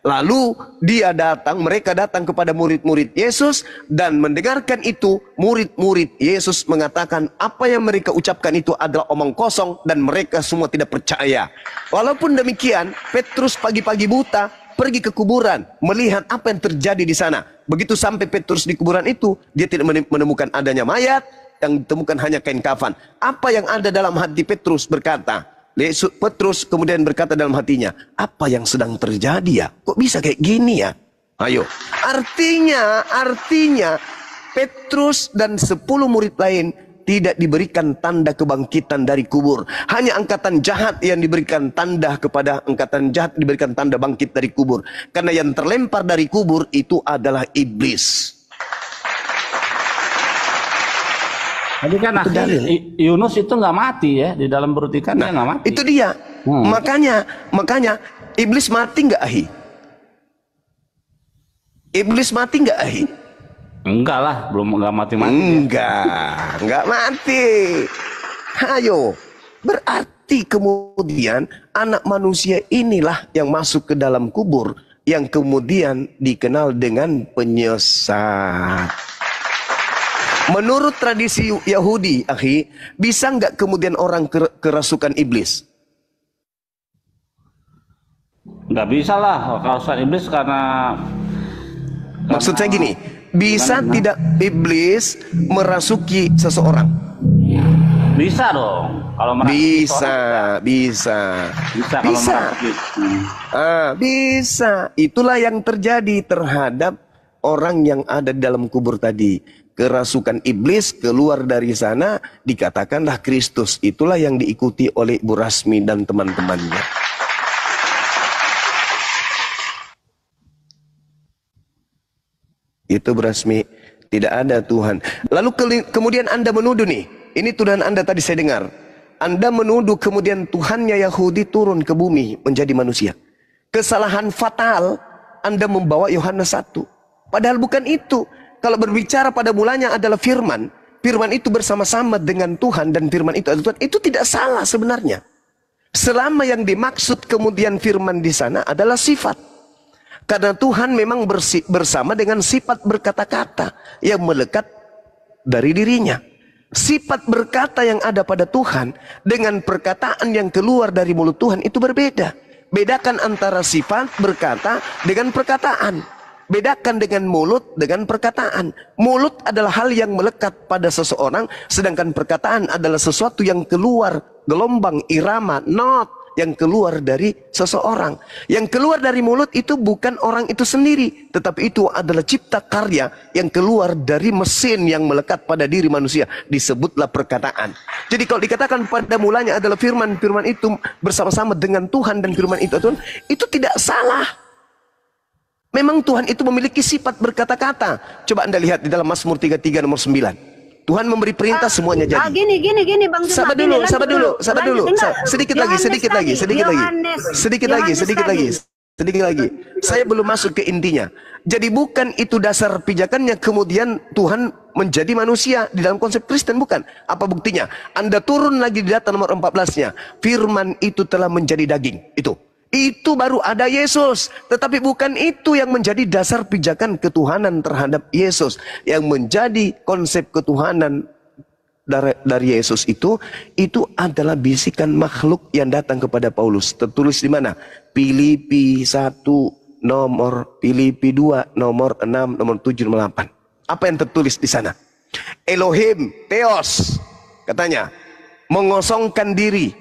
[SPEAKER 2] Lalu mereka datang kepada murid-murid Yesus dan mendengarkan itu, murid-murid Yesus mengatakan apa yang mereka ucapkan itu adalah omong kosong dan mereka semua tidak percaya. Walaupun demikian, Petrus pagi-pagi buta pergi ke kuburan, melihat apa yang terjadi di sana. Begitu sampai Petrus di kuburan itu, dia tidak menemukan adanya mayat, yang ditemukan hanya kain kafan. Apa yang ada dalam hati Petrus berkata, Petrus kemudian berkata dalam hatinya, apa yang sedang terjadi ya? Kok bisa kayak gini ya? Ayo. Artinya Petrus dan 10 murid lain tidak diberikan tanda kebangkitan dari kubur. Hanya angkatan jahat yang diberikan tanda kepada angkatan jahat, diberikan tanda bangkit dari kubur. Karena yang terlempar dari kubur itu adalah iblis.
[SPEAKER 3] Tadi kan Yunus itu nggak mati ya, di dalam perut ikan dia nggak mati.
[SPEAKER 2] Itu dia. Makanya iblis mati nggak, Ahi? Iblis mati nggak, Ahi?
[SPEAKER 3] Enggak lah, nggak mati-mati.
[SPEAKER 2] Enggak mati. Ayo, berarti kemudian anak manusia inilah yang masuk ke dalam kubur, yang kemudian dikenal dengan penyesat. Menurut tradisi Yahudi, Akhi, bisa nggak kemudian orang kerasukan iblis?
[SPEAKER 3] Nggak bisa lah, kerasukan iblis karena
[SPEAKER 2] maksud saya gini, bisa tidak iblis merasuki seseorang?
[SPEAKER 3] Bisa dong. Kalau
[SPEAKER 2] bisa. Bisa. Itulah yang terjadi terhadap orang yang ada di dalam kubur tadi. Kerasukan iblis keluar dari sana, dikatakanlah Kristus. Itulah yang diikuti oleh Ibu Rasmi dan teman-temannya. Itu berasmi, tidak ada Tuhan. Lalu kemudian Anda menuduh nih, ini tuduhan Anda tadi saya dengar. Anda menuduh kemudian Tuhannya Yahudi turun ke bumi menjadi manusia. Kesalahan fatal Anda membawa Yohanes 1. Padahal bukan itu. Kalau berbicara pada mulanya adalah firman. Firman itu bersama-sama dengan Tuhan dan firman itu adalah Tuhan. Itu tidak salah sebenarnya. Selama yang dimaksud kemudian firman di sana adalah sifat. Karena Tuhan memang bersama dengan sifat berkata-kata yang melekat dari dirinya. Sifat berkata yang ada pada Tuhan dengan perkataan yang keluar dari mulut Tuhan itu berbeda. Bedakan antara sifat berkata dengan perkataan. Bedakan dengan mulut dengan perkataan. Mulut adalah hal yang melekat pada seseorang, sedangkan perkataan adalah sesuatu yang keluar, gelombang, irama, not yang keluar dari seseorang. Yang keluar dari mulut itu bukan orang itu sendiri, tetapi itu adalah cipta karya yang keluar dari mesin yang melekat pada diri manusia. Disebutlah perkataan. Jadi kalau dikatakan pada mulanya adalah firman, firman itu bersama-sama dengan Tuhan dan firman itu Tuhan, itu tidak salah. Memang Tuhan itu memiliki sifat berkata-kata. Coba Anda lihat di dalam Mazmur 33 nomor 9. Tuhan memberi perintah semuanya jadi.
[SPEAKER 1] Gini Bang Juma.
[SPEAKER 2] Sabar dulu. Sedikit lagi. Saya belum masuk ke intinya. Jadi bukan itu dasar pijakannya kemudian Tuhan menjadi manusia di dalam konsep Kristen, bukan. Apa buktinya? Anda turun lagi di data nomor 14-nya. Firman itu telah menjadi daging. Itu baru ada Yesus. Tetapi bukan itu yang menjadi dasar pijakan ketuhanan terhadap Yesus. Yang menjadi konsep ketuhanan dari Yesus itu adalah bisikan makhluk yang datang kepada Paulus. Tertulis di mana? Filipi 1 nomor, Filipi 2 nomor 6, nomor 7, nomor 8. Apa yang tertulis di sana? Elohim, Theos, katanya, mengosongkan diri,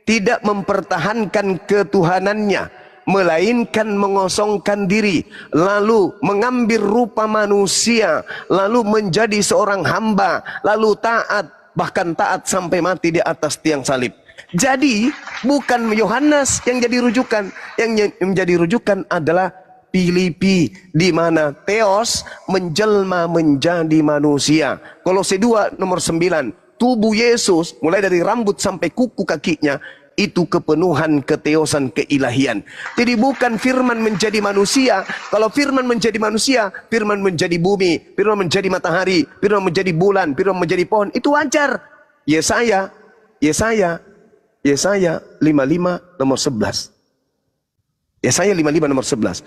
[SPEAKER 2] tidak mempertahankan ketuhanannya, melainkan mengosongkan diri, lalu mengambil rupa manusia, lalu menjadi seorang hamba, lalu taat, bahkan taat sampai mati di atas tiang salib. Jadi bukan Yohanes yang jadi rujukan, yang menjadi rujukan adalah Filipi, di mana Theos menjelma menjadi manusia. Kolose 2 nomor 9. Tubuh Yesus, mulai dari rambut sampai kuku kakinya, itu kepenuhan keteosan keilahian. Jadi bukan firman menjadi manusia. Kalau firman menjadi manusia, firman menjadi bumi, firman menjadi matahari, firman menjadi bulan, firman menjadi pohon, itu wajar. Yesaya 55 nomor 11. Yesaya 55 nomor 11.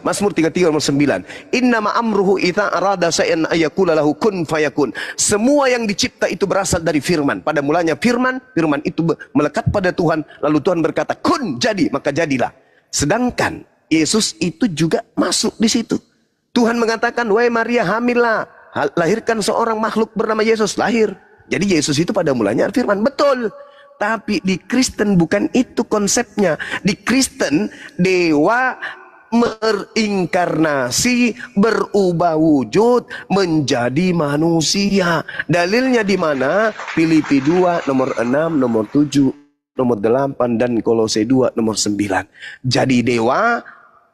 [SPEAKER 2] Mazmur 33 nomor 9. Innama amruhu idza arada shay'an ayaqula lahu kun fayakun. Semua yang dicipta itu berasal dari firman. Pada mulanya firman itu melekat pada Tuhan, lalu Tuhan berkata, kun, jadi, maka jadilah. Sedangkan Yesus itu juga masuk di situ. Tuhan mengatakan, wahai Maria, hamillah, lahirkan seorang makhluk bernama Yesus, lahir. Jadi Yesus itu pada mulanya firman, betul. Tapi di Kristen bukan itu konsepnya. Di Kristen dewa berinkarnasi, berubah wujud menjadi manusia. Dalilnya di mana? Filipi 2 nomor 6, nomor 7, nomor 8 dan Kolose 2 nomor 9. Jadi dewa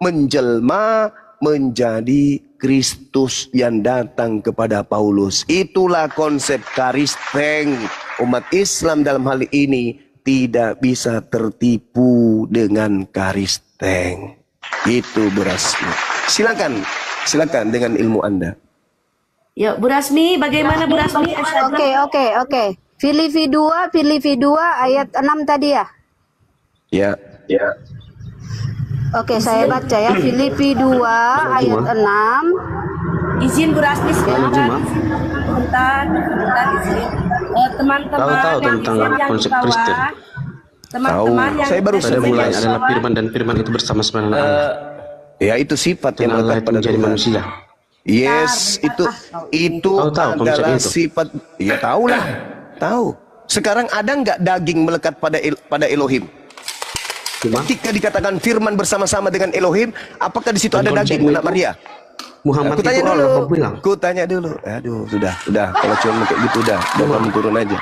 [SPEAKER 2] menjelma menjadi Kristus yang datang kepada Paulus. Itulah konsep Karisteng. Umat Islam dalam hal ini tidak bisa tertipu dengan Karisteng. Itu Bu Rasmi. Silakan dengan ilmu Anda.
[SPEAKER 4] Ya, Bu Rasmi, bagaimana Bu Rasmi?
[SPEAKER 1] Oke. Filipi 2 ayat 6 tadi ya?
[SPEAKER 2] Ya.
[SPEAKER 1] Oke, saya baca ya. Filipi 2 ayat 6.
[SPEAKER 4] Izin Bu Rasmi sebentar izin. Teman-teman
[SPEAKER 7] tahu tentang konsep Kristen.
[SPEAKER 4] Teman-teman yang
[SPEAKER 2] saya baru
[SPEAKER 7] pada mulanya adalah firman dan firman itu bersama-sama dengan Allah.
[SPEAKER 2] Ya, itu sifat yang
[SPEAKER 7] Allah
[SPEAKER 2] melekat
[SPEAKER 7] itu
[SPEAKER 2] pada
[SPEAKER 7] menjadi
[SPEAKER 2] Tuhan.
[SPEAKER 7] manusia.
[SPEAKER 2] Yes, itu
[SPEAKER 7] Tahu
[SPEAKER 2] adalah
[SPEAKER 7] itu.
[SPEAKER 2] sifat. Ya, tahu. Sekarang ada nggak daging melekat pada Elohim?
[SPEAKER 7] Cuma
[SPEAKER 2] Ketika dikatakan firman bersama-sama dengan Elohim, apakah di situ ada daging, Nak Maria?
[SPEAKER 7] Muhammad itu Allah bilang.
[SPEAKER 2] Ku tanya dulu. Aduh, sudah. Kalau cuma kayak gitu udah kamu turun aja.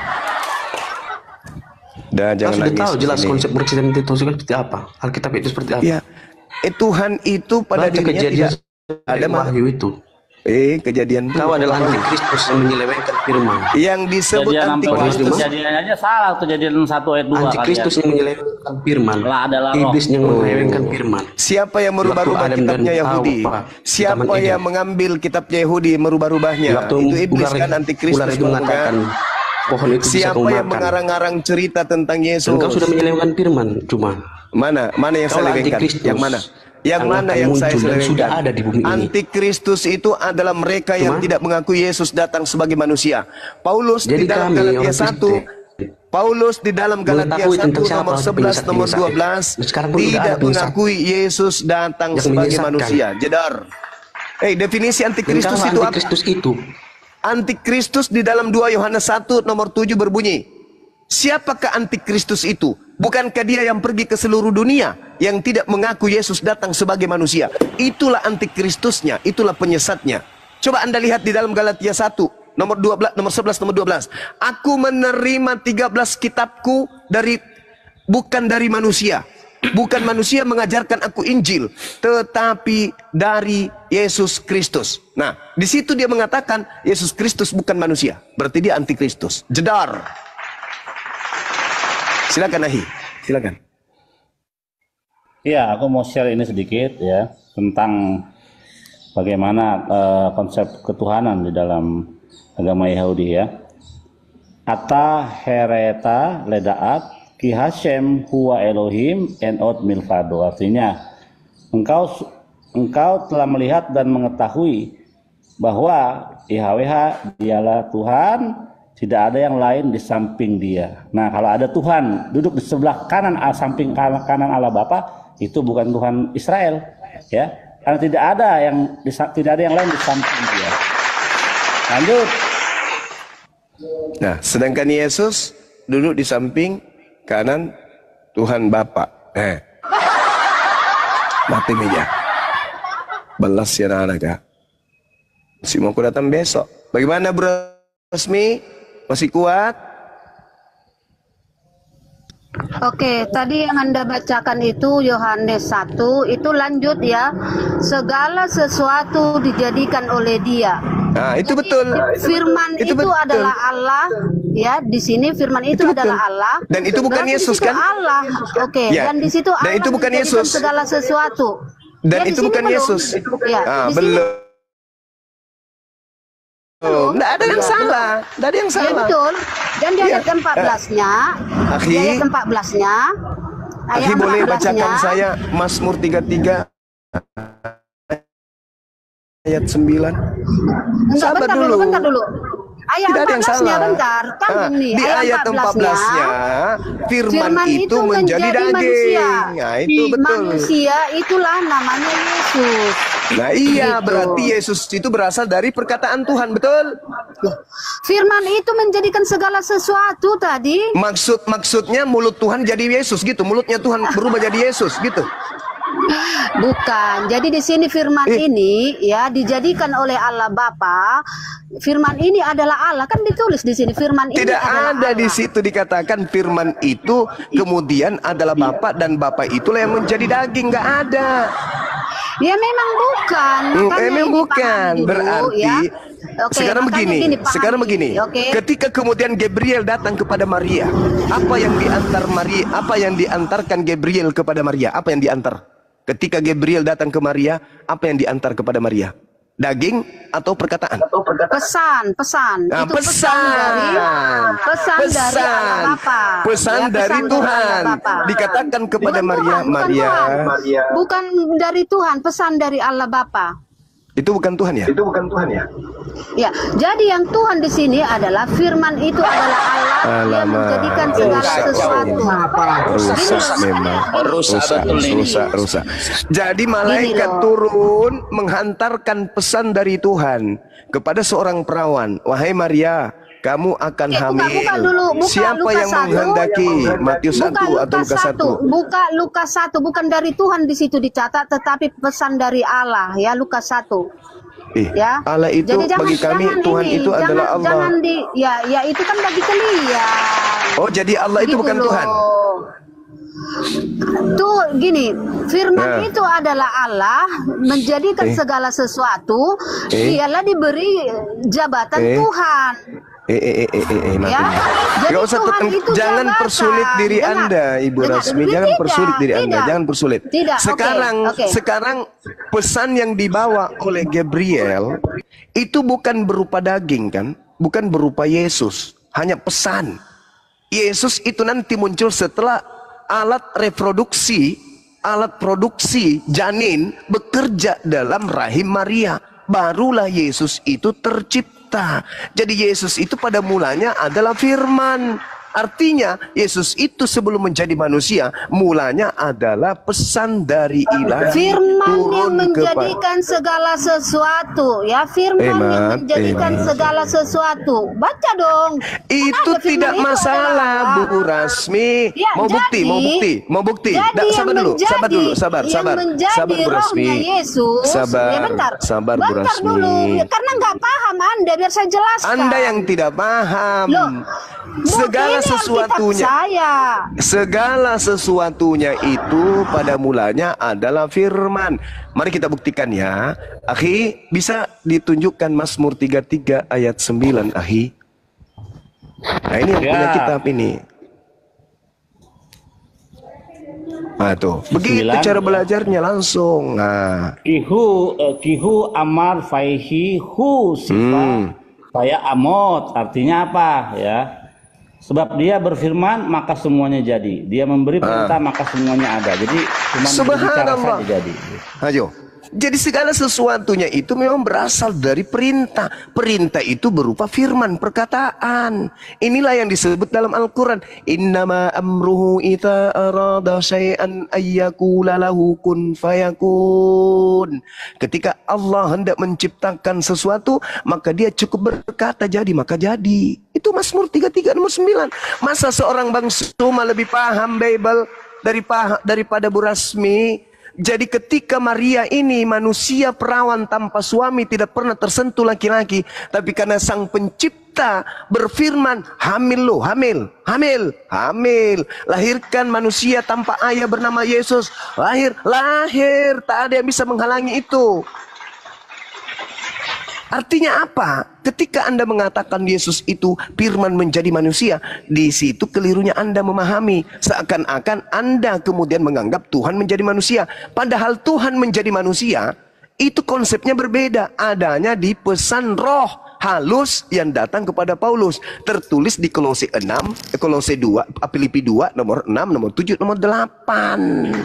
[SPEAKER 2] Udah, jangan
[SPEAKER 7] Sudah
[SPEAKER 2] nangis.
[SPEAKER 7] tahu jelas
[SPEAKER 2] Ini.
[SPEAKER 7] konsep Kristen itu seperti apa. Alkitab itu seperti apa.
[SPEAKER 2] Ya. Tuhan itu pada
[SPEAKER 7] Baca
[SPEAKER 2] dirinya
[SPEAKER 7] kejadian
[SPEAKER 2] tidak ada
[SPEAKER 7] wahyu itu.
[SPEAKER 2] Kejadian
[SPEAKER 7] Kau adalah antikristus yang menyelewengkan firman.
[SPEAKER 2] yang disebut antikristus.
[SPEAKER 3] Kejadiannya salah, kejadian 1 ayat 2.
[SPEAKER 7] Antikristus yang menyelewengkan firman.
[SPEAKER 3] Allah adalah roh.
[SPEAKER 7] Iblis yang menyelewengkan firman.
[SPEAKER 2] Siapa yang merubah-rubah
[SPEAKER 7] Waktu Adam
[SPEAKER 2] kitabnya
[SPEAKER 7] dan
[SPEAKER 2] Yahudi?
[SPEAKER 7] Hawa,
[SPEAKER 2] Siapa
[SPEAKER 7] Taman
[SPEAKER 2] yang
[SPEAKER 7] Eden.
[SPEAKER 2] mengambil kitabnya Yahudi merubah-rubahnya?
[SPEAKER 7] Waktu
[SPEAKER 2] Itu iblis
[SPEAKER 7] ular
[SPEAKER 2] kan, antikristus
[SPEAKER 7] ular itu
[SPEAKER 2] bukan?
[SPEAKER 7] mengatakan pohon itu bisa
[SPEAKER 2] Siapa
[SPEAKER 7] kau
[SPEAKER 2] yang
[SPEAKER 7] makan.
[SPEAKER 2] mengarang-arang cerita tentang Yesus?
[SPEAKER 7] Dan kau sudah menyelewengkan firman. Cuma
[SPEAKER 2] Mana yang
[SPEAKER 7] Kau
[SPEAKER 2] saya
[SPEAKER 7] lah
[SPEAKER 2] lewengkan?
[SPEAKER 7] antikristus.
[SPEAKER 2] Yang mana? Yang
[SPEAKER 7] Allah
[SPEAKER 2] mana
[SPEAKER 7] akan
[SPEAKER 2] yang saya
[SPEAKER 7] muncul dan
[SPEAKER 2] selewengkan?
[SPEAKER 7] sudah ada di bumi ini.
[SPEAKER 2] Antikristus itu adalah mereka yang
[SPEAKER 7] Cuma,
[SPEAKER 2] tidak mengakui Yesus datang sebagai manusia. Paulus
[SPEAKER 7] Jadi
[SPEAKER 2] di dalam
[SPEAKER 7] kami
[SPEAKER 2] Galatia
[SPEAKER 7] orang
[SPEAKER 2] 1,
[SPEAKER 7] Kristen
[SPEAKER 2] Paulus di dalam Galatia
[SPEAKER 7] mengetahui
[SPEAKER 2] 1
[SPEAKER 7] tentang siapa
[SPEAKER 2] nomor 11 nomor
[SPEAKER 7] penyesat.
[SPEAKER 2] 12
[SPEAKER 7] Sekarang pun
[SPEAKER 2] tidak
[SPEAKER 7] udah ada penyesat
[SPEAKER 2] mengakui Yesus datang
[SPEAKER 7] yang
[SPEAKER 2] sebagai
[SPEAKER 7] menyesatkan.
[SPEAKER 2] manusia. Jedar. Definisi antikristus
[SPEAKER 7] Dan
[SPEAKER 2] itu apa?
[SPEAKER 7] antikristus itu
[SPEAKER 2] Antikristus di dalam 2 Yohanes 1 nomor 7 berbunyi, siapakah antikristus itu? Bukankah dia yang pergi ke seluruh dunia yang tidak mengaku Yesus datang sebagai manusia? Itulah antikristusnya, itulah penyesatnya. Coba Anda lihat di dalam Galatia 1 nomor 12, nomor 11, nomor 12. Aku menerima 13 kitabku bukan dari manusia. bukan manusia mengajarkan aku Injil, tetapi dari Yesus Kristus. Nah, di situ dia mengatakan Yesus Kristus bukan manusia, berarti dia antikristus. Jedar. Silakan Ahi, silakan.
[SPEAKER 3] Ya, aku mau share ini sedikit ya tentang bagaimana konsep ketuhanan di dalam agama Yahudi ya. Ata hereta ledaat ki Hashem huwa Elohim enot milvado. Artinya engkau telah melihat dan mengetahui bahwa YHWH dialah Tuhan, tidak ada yang lain di samping dia. Nah, kalau ada Tuhan duduk di sebelah kanan samping kanan Allah Bapa, itu bukan Tuhan Israel ya. Karena tidak ada yang lain di samping dia. Lanjut.
[SPEAKER 2] Nah, sedangkan Yesus duduk di samping kanan Tuhan Bapa. Mati meja. Balas ya anak. Si mau aku datang besok. Bagaimana Bro Resmi? Masih kuat?
[SPEAKER 1] Oke, tadi yang Anda bacakan itu Yohanes 1, itu lanjut ya. Segala sesuatu dijadikan oleh Dia.
[SPEAKER 2] Nah, itu
[SPEAKER 1] Jadi,
[SPEAKER 2] betul.
[SPEAKER 1] Firman itu
[SPEAKER 2] betul.
[SPEAKER 1] adalah Allah, ya. Di sini firman itu adalah Allah.
[SPEAKER 2] Dan itu bukan
[SPEAKER 1] Berarti
[SPEAKER 2] Yesus
[SPEAKER 1] di situ
[SPEAKER 2] kan?
[SPEAKER 1] Allah. Oke,
[SPEAKER 2] Ya.
[SPEAKER 1] dan di situ
[SPEAKER 2] Dan
[SPEAKER 1] Allah
[SPEAKER 2] itu bukan
[SPEAKER 1] menjadikan
[SPEAKER 2] Yesus.
[SPEAKER 1] segala sesuatu.
[SPEAKER 2] Dan
[SPEAKER 1] Ya, di
[SPEAKER 2] itu
[SPEAKER 1] sini
[SPEAKER 2] bukan
[SPEAKER 1] belum.
[SPEAKER 2] Yesus.
[SPEAKER 1] Ya,
[SPEAKER 2] Ah,
[SPEAKER 1] di sini
[SPEAKER 2] belum. Nggak ada yang salah. Nggak ada yang
[SPEAKER 1] ya
[SPEAKER 2] salah.
[SPEAKER 1] betul. Dan di ayat
[SPEAKER 2] Iya.
[SPEAKER 1] 14-nya,
[SPEAKER 2] Akhi,
[SPEAKER 1] di ayat 14-nya,
[SPEAKER 2] Akhi boleh bacakan saya Mazmur 33 ayat 9. Sabar dulu.
[SPEAKER 1] Bentar dulu. Ayat
[SPEAKER 2] Tidak ada yang
[SPEAKER 1] 14-nya
[SPEAKER 2] salah.
[SPEAKER 1] bentar. Kan ini
[SPEAKER 2] Di ayat 14-nya firman itu menjadi daging.
[SPEAKER 1] manusia.
[SPEAKER 2] Nah, itu betul.
[SPEAKER 1] Manusia itulah namanya Yesus.
[SPEAKER 2] Nah, iya
[SPEAKER 1] Gitu.
[SPEAKER 2] berarti Yesus itu berasal dari perkataan Tuhan, betul?
[SPEAKER 1] Firman itu menjadikan segala sesuatu tadi.
[SPEAKER 2] Maksudnya mulut Tuhan jadi Yesus gitu. Mulutnya Tuhan berubah jadi Yesus gitu.
[SPEAKER 1] Bukan. Jadi di sini firman ini ya dijadikan oleh Allah Bapa. Firman ini adalah Allah, kan ditulis di sini firman ini
[SPEAKER 2] Tidak
[SPEAKER 1] adalah
[SPEAKER 2] ada
[SPEAKER 1] Allah.
[SPEAKER 2] di situ dikatakan firman itu kemudian adalah Bapa dan Bapa itulah yang menjadi daging. Nggak ada.
[SPEAKER 1] Ya memang bukan. Makanya
[SPEAKER 2] Memang
[SPEAKER 1] ini
[SPEAKER 2] bukan.
[SPEAKER 1] pahami dulu,
[SPEAKER 2] Berarti
[SPEAKER 1] ya. Oke,
[SPEAKER 2] sekarang
[SPEAKER 1] makanya
[SPEAKER 2] begini.
[SPEAKER 1] gini, pahami.
[SPEAKER 2] Sekarang begini.
[SPEAKER 1] Oke.
[SPEAKER 2] Ketika kemudian Gabriel datang kepada Maria, apa yang diantarkan Gabriel kepada Maria? Apa yang diantar? Ketika Gabriel datang ke Maria, apa yang diantar kepada Maria? Daging atau perkataan?
[SPEAKER 1] Pesan.
[SPEAKER 2] Nah,
[SPEAKER 1] Itu pesan dari Allah Bapa.
[SPEAKER 2] Pesan
[SPEAKER 1] Ya,
[SPEAKER 2] dari Tuhan.
[SPEAKER 1] Allah Bapa.
[SPEAKER 2] Dikatakan kepada
[SPEAKER 1] Bukan
[SPEAKER 2] Maria,
[SPEAKER 1] Tuhan, bukan
[SPEAKER 2] Maria.
[SPEAKER 1] Tuhan. Bukan dari Tuhan, pesan dari Allah Bapa.
[SPEAKER 2] Itu bukan Tuhan ya?
[SPEAKER 1] Ya, jadi yang Tuhan di sini adalah firman itu adalah Allah yang menjadikan segala sesuatu.
[SPEAKER 2] Rusak memang. Rusak. Jadi malaikat
[SPEAKER 1] Gini loh.
[SPEAKER 2] turun menghantarkan pesan dari Tuhan kepada seorang perawan. Wahai Maria, kamu akan hamil.
[SPEAKER 1] Buka dulu, buka
[SPEAKER 2] Siapa
[SPEAKER 1] Lukas
[SPEAKER 2] yang
[SPEAKER 1] 1.
[SPEAKER 2] menghendaki? Matius 1 atau Lukas 1?
[SPEAKER 1] Buka Lukas 1, bukan dari Tuhan di situ dicatat, tetapi pesan dari Allah ya, Lukas 1. Ya.
[SPEAKER 2] Allah itu
[SPEAKER 1] Jadi
[SPEAKER 2] bagi kami Tuhan itu adalah Allah.
[SPEAKER 1] Jangan ya itu kan bagi kalian.
[SPEAKER 2] Oh, jadi Allah itu
[SPEAKER 1] Gitu
[SPEAKER 2] bukan
[SPEAKER 1] loh.
[SPEAKER 2] Tuhan.
[SPEAKER 1] Tuh gini, firman
[SPEAKER 2] Nah.
[SPEAKER 1] itu adalah Allah menjadikan segala sesuatu, dialah diberi jabatan Tuhan.
[SPEAKER 2] Mati.
[SPEAKER 1] Ya, jadi
[SPEAKER 2] Nggak usah
[SPEAKER 1] Tuhan itu
[SPEAKER 2] jangan
[SPEAKER 1] jabatan.
[SPEAKER 2] persulit diri
[SPEAKER 1] Dengar,
[SPEAKER 2] Anda, Ibu
[SPEAKER 1] dengar.
[SPEAKER 2] Rasmi. Jangan
[SPEAKER 1] Tidak,
[SPEAKER 2] persulit diri Anda,
[SPEAKER 1] tidak.
[SPEAKER 2] jangan persulit.
[SPEAKER 1] Tidak, oke.
[SPEAKER 2] Sekarang pesan yang dibawa oleh Gabriel itu bukan berupa daging kan? Bukan berupa Yesus, hanya pesan. Yesus itu nanti muncul setelah alat produksi janin bekerja dalam rahim Maria. Barulah Yesus itu tercipta. Jadi Yesus itu pada mulanya adalah firman. Artinya Yesus itu sebelum menjadi manusia mulanya adalah pesan dari ilahi
[SPEAKER 1] Firman yang
[SPEAKER 2] turun
[SPEAKER 1] menjadikan segala sesuatu ya, firman yang menjadikan segala sesuatu. Baca dong.
[SPEAKER 2] Itu
[SPEAKER 1] Ada firman
[SPEAKER 2] tidak
[SPEAKER 1] itu
[SPEAKER 2] masalah,
[SPEAKER 1] adalah
[SPEAKER 2] Bu Rasmi.
[SPEAKER 1] Ya,
[SPEAKER 2] Mau bukti.
[SPEAKER 1] Jadi
[SPEAKER 2] Sabar
[SPEAKER 1] yang
[SPEAKER 2] dulu,
[SPEAKER 1] menjadi,
[SPEAKER 2] sabar
[SPEAKER 1] yang menjadi
[SPEAKER 2] Bu Rasmi.
[SPEAKER 1] rohnya Yesus. Ya, bentar
[SPEAKER 2] Bu Rasmi.
[SPEAKER 1] dulu, karena nggak paham Anda, biar saya jelaskan.
[SPEAKER 2] Anda yang tidak paham.
[SPEAKER 1] Loh,
[SPEAKER 2] Segala segala sesuatunya, segala sesuatunya itu pada mulanya adalah firman. Mari kita buktikan ya. Akhi, bisa ditunjukkan Mazmur 33 ayat 9, akhi. Nah, ini yang punya kitab ini. Nah tuh, begitu cara belajarnya langsung. Nah,
[SPEAKER 3] kihu amar faihi hu sifat saya amot, artinya apa ya? Sebab dia berfirman maka semuanya jadi. Dia memberi perintah maka semuanya ada. Jadi cuma berbicara saja jadi.
[SPEAKER 2] Ayo. Jadi segala sesuatunya itu memang berasal dari perintah. Perintah itu berupa firman, perkataan. Inilah yang disebut dalam Al-Quran. Innama amruhu ita arada syai'an ayyakula lahu kun fayakun. Ketika Allah hendak menciptakan sesuatu, maka dia cukup berkata jadi, maka jadi. Itu Mazmur 33 nomor 9. Masa seorang Bang Suma lebih paham Bible daripada Bu Rasmi? Jadi ketika Maria ini manusia perawan tanpa suami, tidak pernah tersentuh laki-laki, tapi karena Sang Pencipta berfirman, hamil lo, hamil, lahirkan manusia tanpa ayah bernama Yesus, lahir, tak ada yang bisa menghalangi itu. Artinya apa? Ketika Anda mengatakan Yesus itu firman menjadi manusia, di situ kelirunya Anda memahami. Seakan-akan Anda kemudian menganggap Tuhan menjadi manusia. Padahal Tuhan menjadi manusia, itu konsepnya berbeda. Adanya di pesan roh halus yang datang kepada Paulus. Tertulis di Kolose 2, Filipi 2, nomor 6, nomor 7, nomor 8.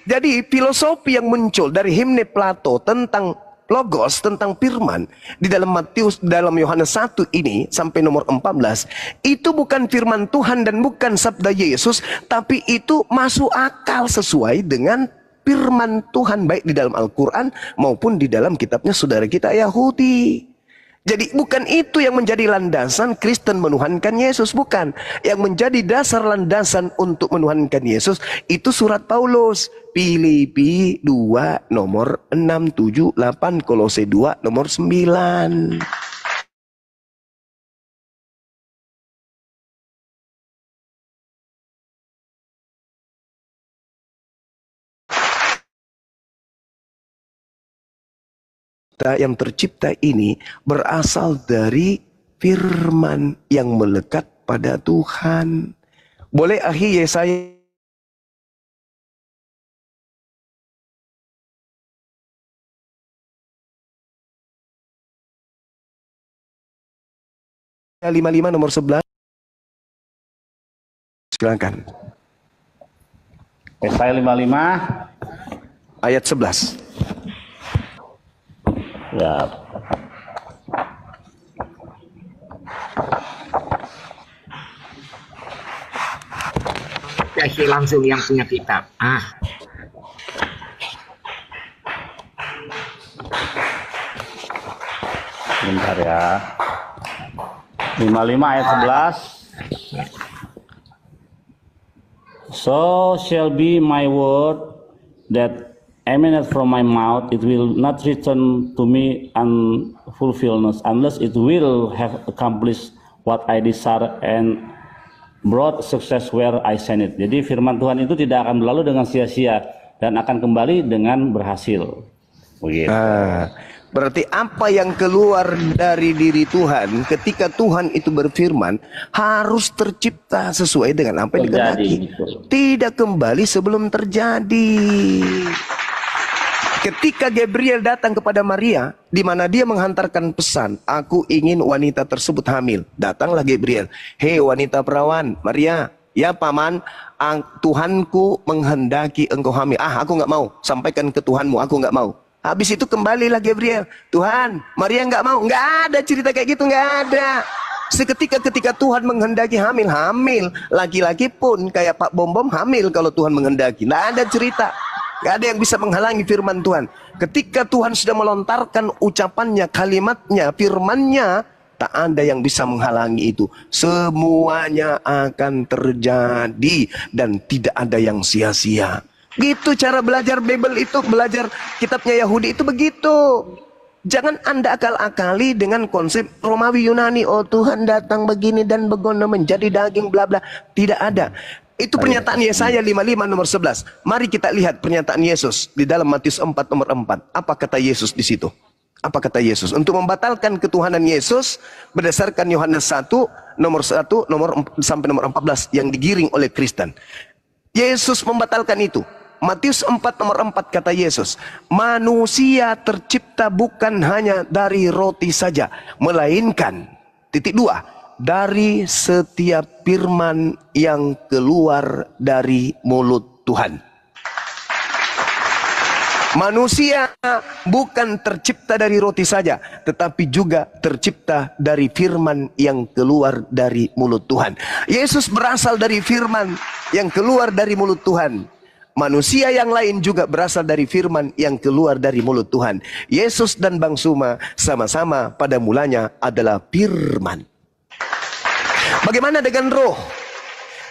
[SPEAKER 2] Jadi filosofi yang muncul dari himne Plato tentang logos, tentang firman di dalam Yohanes 1 ini sampai nomor 14, itu bukan firman Tuhan dan bukan sabda Yesus, tapi itu masuk akal sesuai dengan firman Tuhan baik di dalam Al-Quran maupun di dalam kitabnya saudara kita Yahudi. Jadi bukan itu yang menjadi landasan Kristen menuhankan Yesus, bukan. Yang menjadi dasar landasan untuk menuhankan Yesus itu surat Paulus, Filipi 2 nomor 6, 7, 8, Kolose 2 nomor 9. Yang tercipta ini berasal dari firman yang melekat pada Tuhan. Boleh akhi Yesaya 55 nomor 11. Silakan.
[SPEAKER 3] Yesaya 55
[SPEAKER 2] ayat 11.
[SPEAKER 3] Ya.
[SPEAKER 8] Kasih langsung yang punya kitab.
[SPEAKER 3] Bentar ya. 55 ayat 11. So shall be my word that emanate from my mouth, it will not return to me unfulfilled, unless it will have accomplished what I desire and brought success where I send it. Jadi firman Tuhan itu tidak akan berlalu dengan sia-sia dan akan kembali dengan berhasil. Begitu.
[SPEAKER 2] Berarti apa yang keluar dari diri Tuhan ketika Tuhan itu berfirman harus tercipta sesuai dengan apa yang dikehendaki. Tidak kembali sebelum terjadi. Ketika Gabriel datang kepada Maria, di mana dia menghantarkan pesan, aku ingin wanita tersebut hamil. Datanglah Gabriel. Hei wanita perawan, Maria, ya paman, Tuhanku menghendaki engkau hamil. Aku nggak mau. Sampaikan ke Tuhanmu, aku nggak mau. Habis itu kembalilah Gabriel. Tuhan, Maria nggak mau. Nggak ada cerita kayak gitu, nggak ada. Seketika ketika Tuhan menghendaki hamil. Laki-laki pun kayak Pak Bom hamil kalau Tuhan menghendaki. Nggak ada cerita. Gak ada yang bisa menghalangi firman Tuhan. Ketika Tuhan sudah melontarkan ucapannya, kalimatnya, firmannya, tak ada yang bisa menghalangi itu. Semuanya akan terjadi dan tidak ada yang sia-sia. Gitu cara belajar Bible itu, belajar kitabnya Yahudi itu begitu. Jangan Anda akal-akali dengan konsep Romawi Yunani. Oh Tuhan datang begini dan begono menjadi daging bla bla. Tidak ada. Itu pernyataan Yesaya 55 nomor 11. Mari kita lihat pernyataan Yesus di dalam Matius 4 nomor 4. Apa kata Yesus di situ? Apa kata Yesus? Untuk membatalkan ketuhanan Yesus berdasarkan Yohanes 1 nomor 1 sampai nomor 14 yang digiring oleh Kristen. Yesus membatalkan itu. Matius 4 nomor 4 kata Yesus, manusia tercipta bukan hanya dari roti saja, melainkan titik 2, dari setiap firman yang keluar dari mulut Tuhan. Manusia bukan tercipta dari roti saja, tetapi juga tercipta dari firman yang keluar dari mulut Tuhan. Yesus berasal dari firman yang keluar dari mulut Tuhan. Manusia yang lain juga berasal dari firman yang keluar dari mulut Tuhan. Yesus dan Bang Suma sama-sama pada mulanya adalah firman. Bagaimana dengan roh?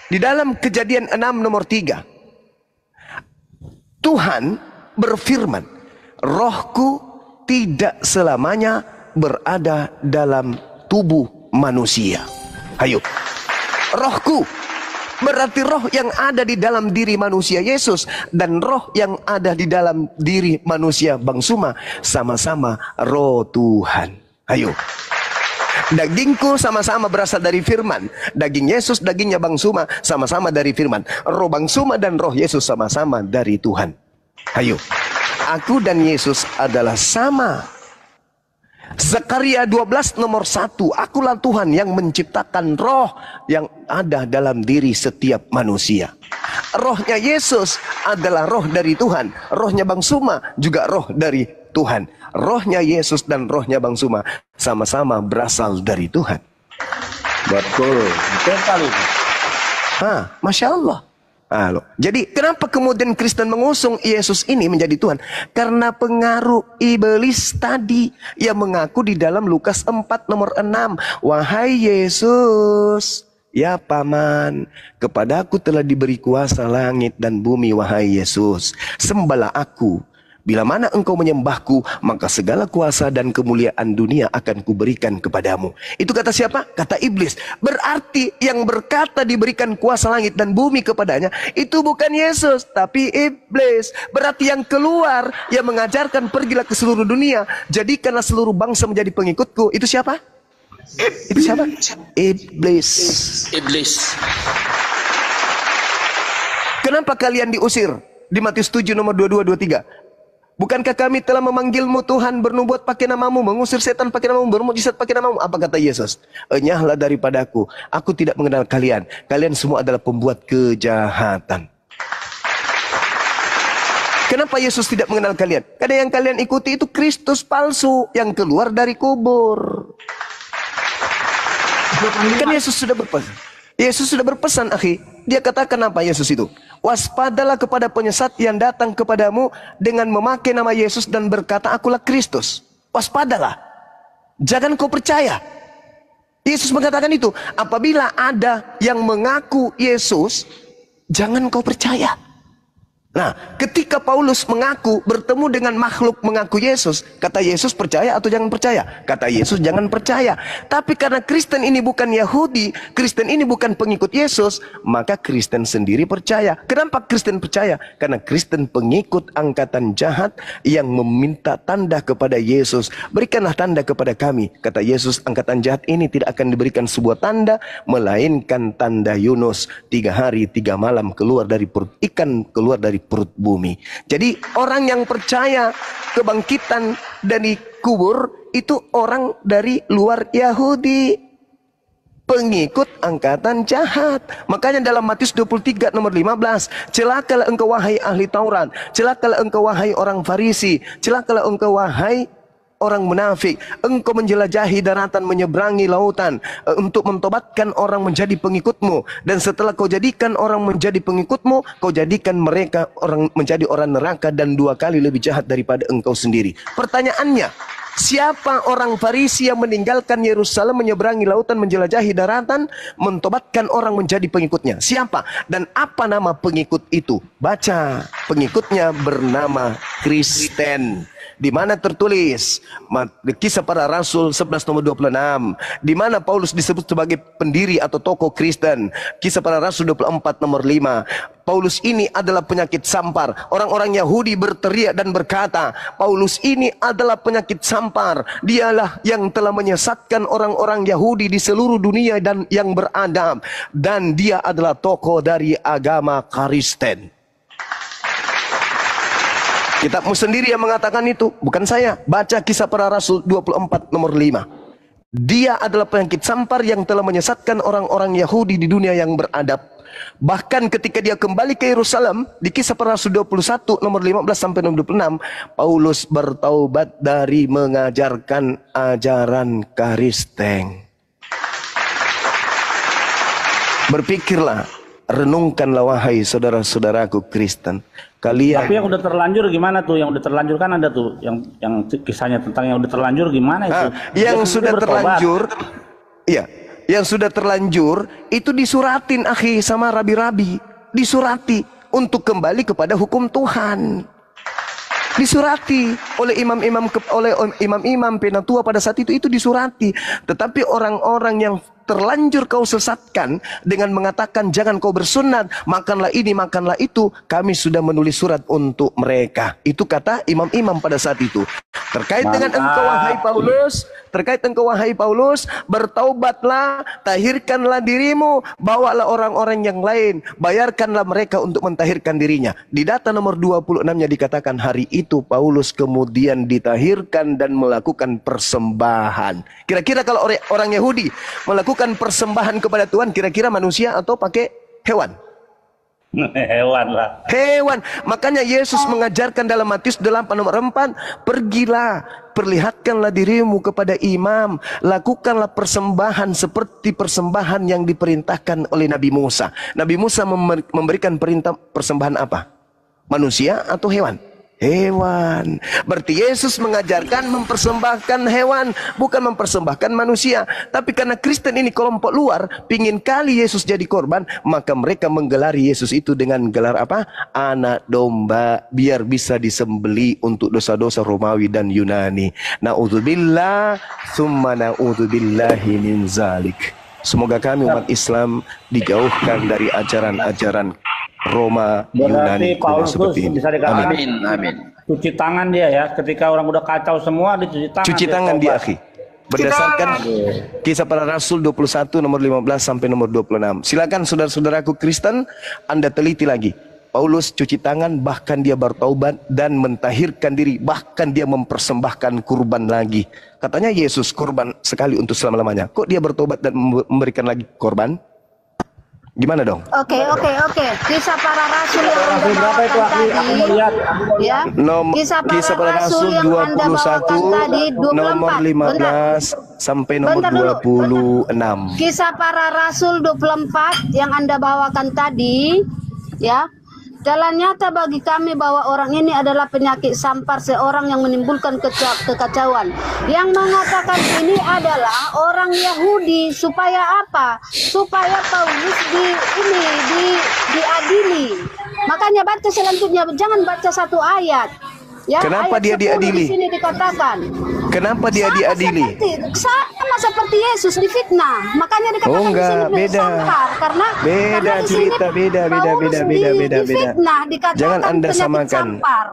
[SPEAKER 2] Di dalam Kejadian 6 nomor 3, Tuhan berfirman, rohku tidak selamanya berada dalam tubuh manusia. Ayo, rohku berarti roh yang ada di dalam diri manusia Yesus dan roh yang ada di dalam diri manusia Bang Suma sama-sama roh Tuhan. Ayo. Dagingku sama-sama berasal dari firman. Daging Yesus, dagingnya Bang Suma sama-sama dari firman. Roh Bang Suma dan roh Yesus sama-sama dari Tuhan. Ayo. Aku dan Yesus adalah sama. Zakaria 12 nomor 1, akulah Tuhan yang menciptakan roh yang ada dalam diri setiap manusia. Rohnya Yesus adalah roh dari Tuhan. Rohnya Bang Suma juga roh dari Tuhan. Rohnya Yesus dan rohnya Bang Suma sama-sama berasal dari Tuhan.
[SPEAKER 3] Betul, betul sekali.
[SPEAKER 2] Masya Allah. Jadi kenapa kemudian Kristen mengusung Yesus ini menjadi Tuhan? Karena pengaruh iblis tadi yang mengaku di dalam Lukas 4 nomor 6. Wahai Yesus, ya Paman, kepadaku telah diberi kuasa langit dan bumi, wahai Yesus. Sembahlah aku. Bila mana engkau menyembahku, maka segala kuasa dan kemuliaan dunia akan kuberikan kepadamu. Itu kata siapa? Kata iblis. Berarti yang berkata diberikan kuasa langit dan bumi kepadanya, itu bukan Yesus, tapi iblis. Berarti yang keluar, yang mengajarkan pergilah ke seluruh dunia, jadikanlah seluruh bangsa menjadi pengikutku. Itu siapa? Itu siapa? Iblis.
[SPEAKER 6] Iblis.
[SPEAKER 2] Kenapa kalian diusir? Di Matius 7 nomor 22-23. Bukankah kami telah memanggilmu Tuhan, bernubuat pakai namamu, mengusir setan pakai namamu, bermujizat pakai namamu? Apa kata Yesus? Enyahlah daripadaku, aku tidak mengenal kalian. Kalian semua adalah pembuat kejahatan. Kenapa Yesus tidak mengenal kalian? Karena yang kalian ikuti itu Kristus palsu yang keluar dari kubur. Kan Yesus sudah berpesan. Yesus sudah berpesan, akhi. Dia katakan apa Yesus itu? Waspadalah kepada penyesat yang datang kepadamu dengan memakai nama Yesus dan berkata, akulah Kristus. Waspadalah. Jangan kau percaya. Yesus mengatakan itu. Apabila ada yang mengaku Yesus, jangan kau percaya. Nah, ketika Paulus mengaku bertemu dengan makhluk mengaku Yesus, kata Yesus percaya atau jangan percaya? Kata Yesus jangan percaya. Tapi karena Kristen ini bukan Yahudi, Kristen ini bukan pengikut Yesus, maka Kristen sendiri percaya. Kenapa Kristen percaya? Karena Kristen pengikut angkatan jahat yang meminta tanda kepada Yesus. Berikanlah tanda kepada kami. Kata Yesus, angkatan jahat ini tidak akan diberikan sebuah tanda, melainkan tanda Yunus. 3 hari 3 malam keluar dari perut ikan, keluar dari perut bumi. Jadi orang yang percaya kebangkitan dari kubur itu orang dari luar Yahudi, pengikut angkatan jahat. Makanya dalam Matius 23 nomor 15, celakalah engkau wahai ahli Taurat, celakalah engkau wahai orang Farisi, celakalah engkau wahai orang munafik, engkau menjelajahi daratan, menyeberangi lautan untuk mentobatkan orang menjadi pengikutmu, dan setelah kau jadikan orang menjadi pengikutmu, kau jadikan mereka orang menjadi orang neraka dan 2 kali lebih jahat daripada engkau sendiri. Pertanyaannya, siapa orang Farisi yang meninggalkan Yerusalem, menyeberangi lautan, menjelajahi daratan, mentobatkan orang menjadi pengikutnya? Siapa? Dan apa nama pengikut itu? Baca, pengikutnya bernama Kristen. di mana tertulis Kisah Para Rasul 11 nomor 26, di mana Paulus disebut sebagai pendiri atau tokoh Kristen. Kisah Para Rasul 24 nomor 5. Paulus ini adalah penyakit sampar. Orang-orang Yahudi berteriak dan berkata, Paulus ini adalah penyakit sampar. Dialah yang telah menyesatkan orang-orang Yahudi di seluruh dunia dan yang beradab. Dan dia adalah tokoh dari agama Kristen. Kitabmu sendiri yang mengatakan itu, bukan saya. Baca Kisah Para Rasul 24 nomor 5. Dia adalah penyakit sampar yang telah menyesatkan orang-orang Yahudi di dunia yang beradab. Bahkan ketika dia kembali ke Yerusalem, di Kisah Para Rasul 21 nomor 15 sampai nomor 26, Paulus bertaubat dari mengajarkan ajaran Kristen. Berpikirlah, renungkanlah wahai saudara-saudaraku Kristen. Kalian.
[SPEAKER 3] Tapi yang udah terlanjur gimana tuh? Yang udah terlanjur kan ada tuh, yang kisahnya tentang yang udah terlanjur gimana itu?
[SPEAKER 2] Yang sudah terlanjur, iya. Yang sudah terlanjur itu disuratin akhi sama rabi-rabi, disurati untuk kembali kepada hukum Tuhan. Disurati oleh imam-imam penatua pada saat itu disurati. Tetapi orang-orang yang terlanjur kau sesatkan dengan mengatakan jangan kau bersunat, makanlah ini, makanlah itu, kami sudah menulis surat untuk mereka. Itu kata imam-imam pada saat itu. Terkait dengan engkau wahai Paulus, bertaubatlah, tahirkanlah dirimu, bawalah orang-orang yang lain, bayarkanlah mereka untuk mentahirkan dirinya. Di data nomor 26-nya dikatakan hari itu Paulus kemudian ditahirkan dan melakukan persembahan. Kira-kira kalau orang Yahudi melakukan persembahan kepada Tuhan, kira-kira manusia atau pakai hewan?
[SPEAKER 3] Hewan lah.
[SPEAKER 2] Hewan. Makanya Yesus mengajarkan dalam Matius 8 nomor 4, pergilah, perlihatkanlah dirimu kepada imam, lakukanlah persembahan seperti persembahan yang diperintahkan oleh Nabi Musa. Nabi Musa memberikan perintah persembahan apa? Manusia atau hewan? Hewan. Berarti Yesus mengajarkan mempersembahkan hewan, bukan mempersembahkan manusia. Tapi karena Kristen ini kelompok luar, pingin kali Yesus jadi korban, maka mereka menggelari Yesus itu dengan gelar apa? Anak domba, biar bisa disembeli untuk dosa-dosa Romawi dan Yunani. Na'udzubillah, summa na'udzubillahi min zalik. Semoga kami umat Islam dijauhkan dari ajaran-ajaran Roma, Yunani,
[SPEAKER 3] Paulus
[SPEAKER 2] seperti ini.
[SPEAKER 3] Bisa dikatakan
[SPEAKER 6] Amin.
[SPEAKER 3] Cuci tangan dia ya, ketika orang udah kacau semua dicuci tangan.
[SPEAKER 2] Cuci tangan dia, akhi. Berdasarkan Kisah Para Rasul 21 nomor 15 sampai nomor 26. Silakan saudara-saudaraku Kristen, Anda teliti lagi. Paulus cuci tangan, bahkan dia bertaubat dan mentahirkan diri, bahkan dia mempersembahkan kurban lagi. Katanya Yesus kurban sekali untuk selama-lamanya. Kok dia bertobat dan memberikan lagi korban? Gimana dong?
[SPEAKER 1] Oke. Kisah Para Rasul yang Anda
[SPEAKER 3] berapa itu,
[SPEAKER 1] bawakan
[SPEAKER 3] Aku mau lihat.
[SPEAKER 1] tadi, ya. Kisah Para Rasul yang Anda bawakan tadi 24.
[SPEAKER 2] nomor 15 sampai nomor 26.
[SPEAKER 1] Kisah Para Rasul 24 yang Anda bawakan tadi, ya. Jalan nyata bagi kami bahwa orang ini adalah penyakit sampar, seorang yang menimbulkan kekacauan. Yang mengatakan ini adalah orang Yahudi, supaya apa? Supaya Paulus diadili. Makanya baca selanjutnya, jangan baca satu ayat. Ya,
[SPEAKER 2] Kenapa
[SPEAKER 1] ayat
[SPEAKER 2] dia
[SPEAKER 1] 10
[SPEAKER 2] diadili?
[SPEAKER 1] Di sini dikatakan.
[SPEAKER 2] Kenapa dia diadili?
[SPEAKER 1] Sama seperti Yesus difitnah. Makanya dikatakan di sini
[SPEAKER 2] beda.
[SPEAKER 1] sampar karena di sini Paulus difitnah, dikatakan
[SPEAKER 2] Jangan Anda
[SPEAKER 1] penyakit
[SPEAKER 2] samakan.
[SPEAKER 1] sampar.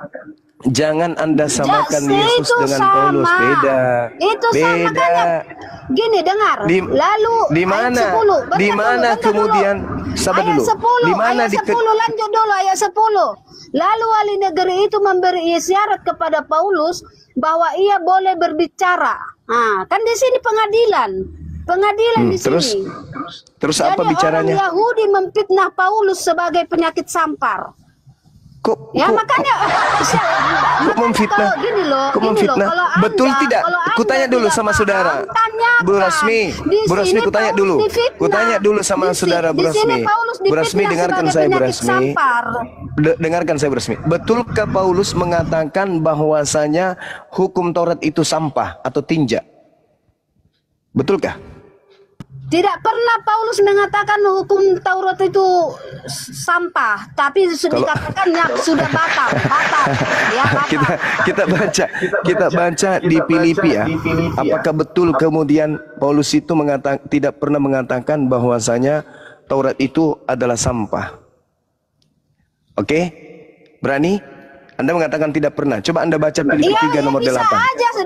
[SPEAKER 2] Jangan Anda samakan
[SPEAKER 1] Itu
[SPEAKER 2] Yesus dengan
[SPEAKER 1] sama.
[SPEAKER 2] Paulus, beda.
[SPEAKER 1] Itu sama, makanya gini, dengar. Lalu
[SPEAKER 2] di mana?
[SPEAKER 1] ayat 10.
[SPEAKER 2] Di mana kemudian? Sabar dulu.
[SPEAKER 1] Di mana ayat 10 lanjut dulu ayat 10. Lalu wali negeri itu memberi isyarat kepada Paulus bahwa ia boleh berbicara. Nah, kan di sini pengadilan di sini.
[SPEAKER 2] Terus
[SPEAKER 1] Jadi
[SPEAKER 2] apa bicaranya?
[SPEAKER 1] orang Yahudi memfitnah Paulus sebagai penyakit sampar. Makanya
[SPEAKER 2] memfitnah? Kok memfitnah? Betul tidak? Kutanya dulu sama saudara. Bu Rasmi, kutanya dulu sama saudara Bu Rasmi. Bu Rasmi, dengarkan saya Bu Rasmi. Dengarkan saya Bu Rasmi. Betulkah Paulus mengatakan bahwasanya hukum Taurat itu sampah atau tinja? Betulkah?
[SPEAKER 1] Tidak pernah Paulus mengatakan hukum Taurat itu sampah, tapi dikatakannya sudah batal. Ya, batal.
[SPEAKER 2] Kita baca di Filipi ya. Apakah betul kemudian Paulus itu tidak pernah mengatakan bahwasanya Taurat itu adalah sampah? Oke? Berani? Anda mengatakan tidak pernah. Coba Anda baca Filipi 3 nomor 8.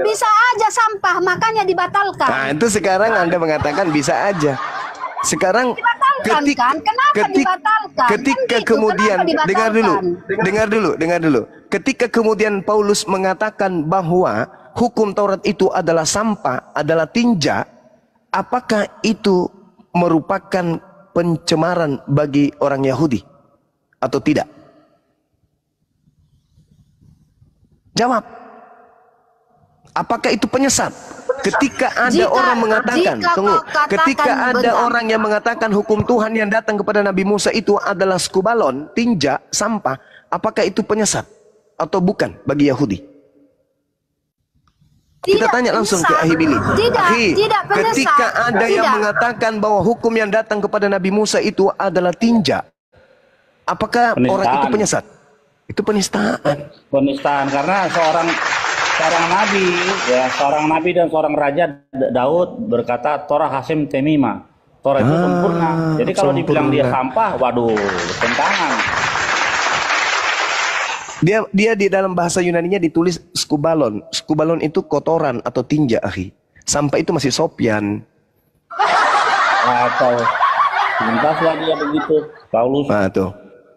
[SPEAKER 1] Bisa aja sampah, makanya dibatalkan.
[SPEAKER 2] Nah, itu sekarang Anda mengatakan bisa aja. Sekarang
[SPEAKER 1] dibatalkan kan? Kenapa dibatalkan?
[SPEAKER 2] Ketika
[SPEAKER 1] kan gitu,
[SPEAKER 2] kemudian dengar dulu. Ketika kemudian Paulus mengatakan bahwa hukum Taurat itu adalah sampah, adalah tinja, apakah itu merupakan pencemaran bagi orang Yahudi atau tidak? Jawab. Apakah itu penyesat? Ketika ada orang mengatakan, ketika ada orang yang mengatakan hukum Tuhan yang datang kepada Nabi Musa itu adalah skubalon, tinja, sampah, apakah itu penyesat atau bukan bagi Yahudi? Kita tanya langsung ke Ahi Billy.
[SPEAKER 1] Tidak penyesat.
[SPEAKER 2] Ketika ada yang mengatakan bahwa hukum yang datang kepada Nabi Musa itu adalah tinja, apakah orang itu penyesat? Itu penistaan.
[SPEAKER 3] Penistaan karena seorang nabi dan seorang raja Daud berkata Torah Hasim Temima. Torah itu sempurna. Jadi kalau dibilang dia sampah, waduh, tentangan.
[SPEAKER 2] Dia di dalam bahasa Yunaninya ditulis skubalon. Skubalon itu kotoran atau tinja, akhi. Sampah itu masih sopian.
[SPEAKER 3] Atau lintaslah dia begitu, Paulus.
[SPEAKER 2] Nah, tuh.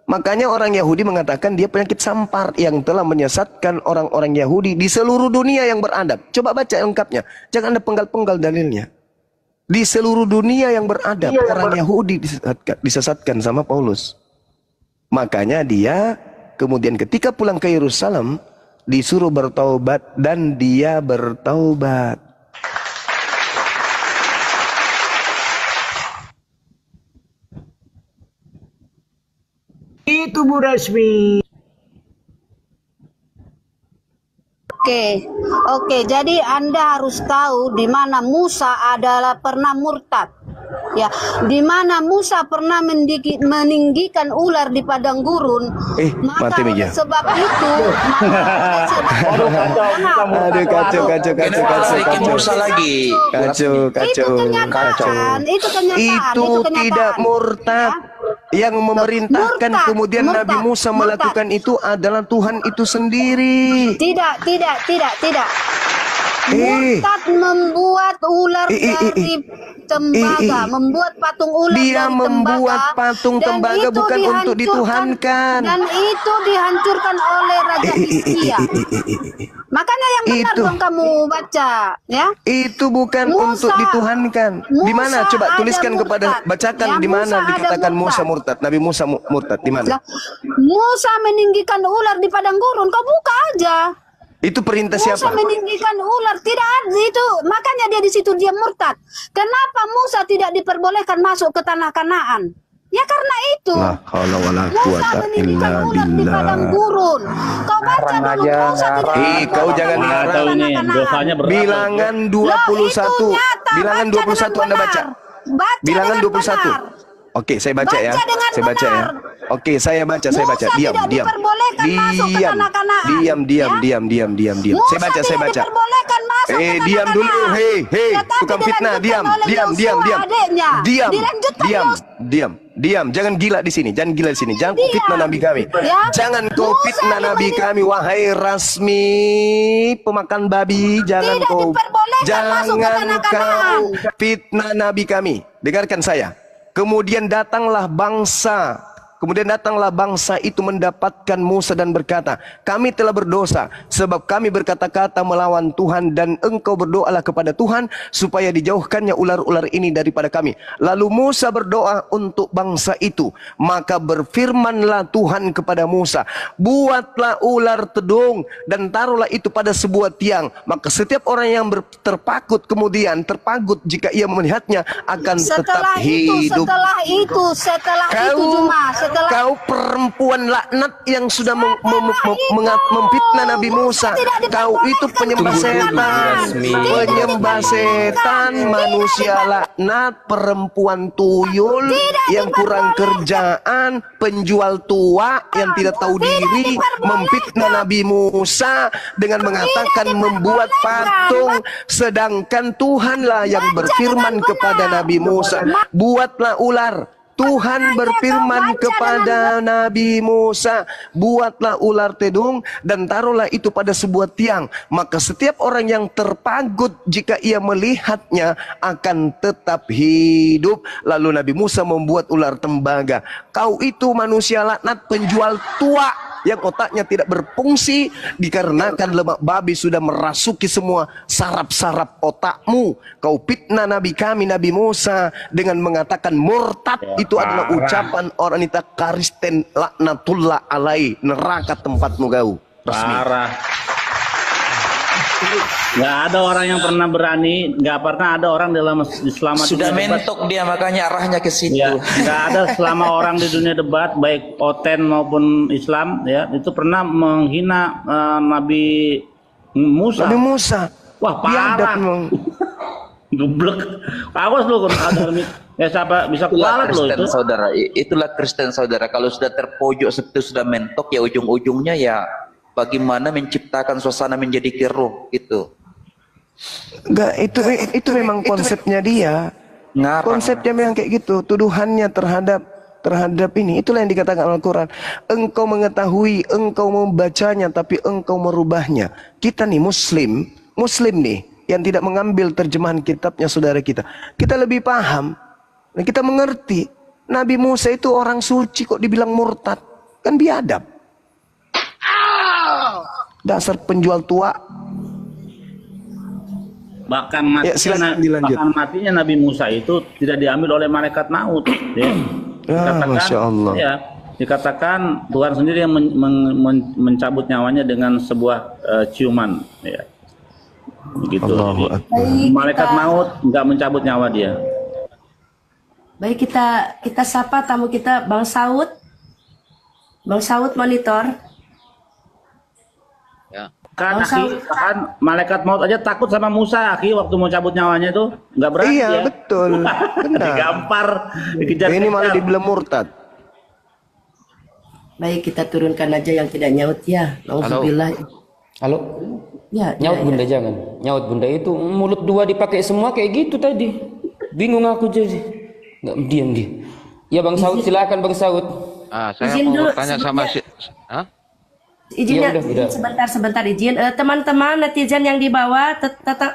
[SPEAKER 2] Makanya orang Yahudi mengatakan dia penyakit sampar yang telah menyesatkan orang-orang Yahudi di seluruh dunia yang beradab. Coba baca lengkapnya. Jangan Anda penggal-penggal dalilnya. Di seluruh dunia yang beradab, orang Yahudi disesatkan sama Paulus. Makanya dia kemudian ketika pulang ke Yerusalem disuruh bertaubat dan dia bertaubat.
[SPEAKER 8] Itu Bu Rasmi.
[SPEAKER 1] Oke, jadi Anda harus tahu di mana Musa adalah pernah murtad. Ya, di mana Musa pernah meninggikan ular di padang gurun. Maka sebab itu
[SPEAKER 2] Itu tidak murtad. Yang memerintahkan kemudian Nabi Musa melakukan itu adalah Tuhan itu sendiri.
[SPEAKER 1] Tidak. Murtad membuat ular dari tembaga, membuat patung ular
[SPEAKER 2] dia
[SPEAKER 1] dari
[SPEAKER 2] membuat patung tembaga bukan untuk dituhankan.
[SPEAKER 1] Dan itu dihancurkan oleh Raja Hizkia. Makanya yang benar dong kamu baca, ya.
[SPEAKER 2] Itu bukan untuk dituhankan. Di mana? Coba tuliskan kepada, bacakan di mana dikatakan Musa murtad. Nabi Musa murtad di mana?
[SPEAKER 1] Musa meninggikan ular di padang gurun. Kau buka aja.
[SPEAKER 2] Itu perintah siapa?
[SPEAKER 1] Musa meninggikan ular, tidak ada itu. Makanya dia di situ dia murtad. Kenapa Musa tidak diperbolehkan masuk ke tanah Kanaan? Ya karena itu. Musa meninggikan ular di padang gurun. Kau baca dulu Musa tidak.
[SPEAKER 2] Kau jangan ngarang. Bilangan 21. Bilangan 21 Anda baca. Bilangan 21. Oke, saya baca ya. Saya baca ya. Oke, saya baca. Diam. Saya baca. Diam dulu. Hei, tukang fitnah. Diam. Jangan gila di sini. Jangan kau fitnah Nabi kami. Jangan kau fitnah Nabi kami, wahai Rasmi pemakan babi. Jangan kau fitnah Nabi kami. Dengarkan saya. Kemudian datanglah bangsa itu mendapatkan Musa dan berkata, kami telah berdosa sebab kami berkata-kata melawan Tuhan, dan engkau berdoalah kepada Tuhan supaya dijauhkannya ular-ular ini daripada kami. Lalu Musa berdoa untuk bangsa itu, maka berfirmanlah Tuhan kepada Musa, buatlah ular tedung dan taruhlah itu pada sebuah tiang, maka setiap orang yang terpagut jika ia melihatnya akan tetap hidup.
[SPEAKER 1] Setelah itu Juma,
[SPEAKER 2] Kau Kau perempuan laknat yang sudah memfitnah Nabi Musa. Kau itu penyembah setan. Penyembah setan, manusia laknat, perempuan tuyul yang kurang kerjaan, penjual tua yang tidak tahu diri, memfitnah Nabi Musa dengan mengatakan membuat patung, sedangkan Tuhanlah yang berfirman kepada Nabi Musa, buatlah ular. Tuhan berfirman kepada Nabi Musa, buatlah ular tedung dan taruhlah itu pada sebuah tiang. Maka setiap orang yang terpagut jika ia melihatnya akan tetap hidup. Lalu Nabi Musa membuat ular tembaga. Kau itu manusia laknat, penjual tua yang otaknya tidak berfungsi dikarenakan lemak babi sudah merasuki semua saraf-saraf otakmu. Kau fitnah Nabi kami Nabi Musa dengan mengatakan murtad. Itu adalah ucapan orang nita Kristen, laknatullah alai, neraka tempatmu kau.
[SPEAKER 3] Parah. Nggak ada orang yang pernah berani, nggak pernah ada orang dalam selama
[SPEAKER 6] Sudah mentok dia, makanya arahnya ke situ.
[SPEAKER 3] Ya, nggak ada selama orang di dunia debat, baik Oten maupun Islam, ya itu pernah menghina Nabi Musa.
[SPEAKER 2] Nabi Musa.
[SPEAKER 3] Wah parah. Geblek. Awas lu kalau ada ya siapa bisa kualat lo itu.
[SPEAKER 6] Saudara, itulah Kristen saudara. Kalau sudah terpojok seperti sudah mentok ya ujung-ujungnya ya bagaimana menciptakan suasana menjadi keruh gitu.
[SPEAKER 2] Enggak, itu memang konsepnya dia. Konsepnya memang kayak gitu, tuduhannya terhadap ini. Itulah yang dikatakan Al-Quran. Engkau mengetahui, engkau membacanya, tapi engkau merubahnya. Kita nih Muslim nih, yang tidak mengambil terjemahan kitabnya saudara kita. Kita lebih paham, dan kita mengerti. Nabi Musa itu orang suci kok dibilang murtad. Kan biadab. Dasar penjual tua.
[SPEAKER 3] Bahkan matinya Nabi Musa itu tidak diambil oleh malaikat maut. Ya. Dikatakan,
[SPEAKER 2] Masya Allah.
[SPEAKER 3] Ya, dikatakan Tuhan sendiri yang mencabut nyawanya dengan sebuah ciuman. Ya. Begitu. Malaikat maut nggak mencabut nyawa dia.
[SPEAKER 4] Baik, kita sapa tamu kita, Bang Saud. Bang Saud monitor.
[SPEAKER 3] Kan malaikat maut aja takut sama Musa, waktu mau cabut nyawanya itu nggak berani.
[SPEAKER 2] Iya,
[SPEAKER 3] ya.
[SPEAKER 2] betul.
[SPEAKER 3] Digampar, dikejar.
[SPEAKER 2] Ini malah dibilang murtad.
[SPEAKER 4] Baik, kita turunkan aja yang tidak nyaut ya. Alhamdulillah.
[SPEAKER 8] Halo.
[SPEAKER 4] Ya,
[SPEAKER 8] nyaut Bunda jangan. Nyaut Bunda itu mulut dua dipakai semua kayak gitu tadi. Bingung aku jadi. Nggak diam dia. Ya Bang Saud, silakan Bang Saud.
[SPEAKER 9] Saya mau bertanya sama si.
[SPEAKER 4] Izin ya, sebentar izin. Teman-teman netizen yang di bawah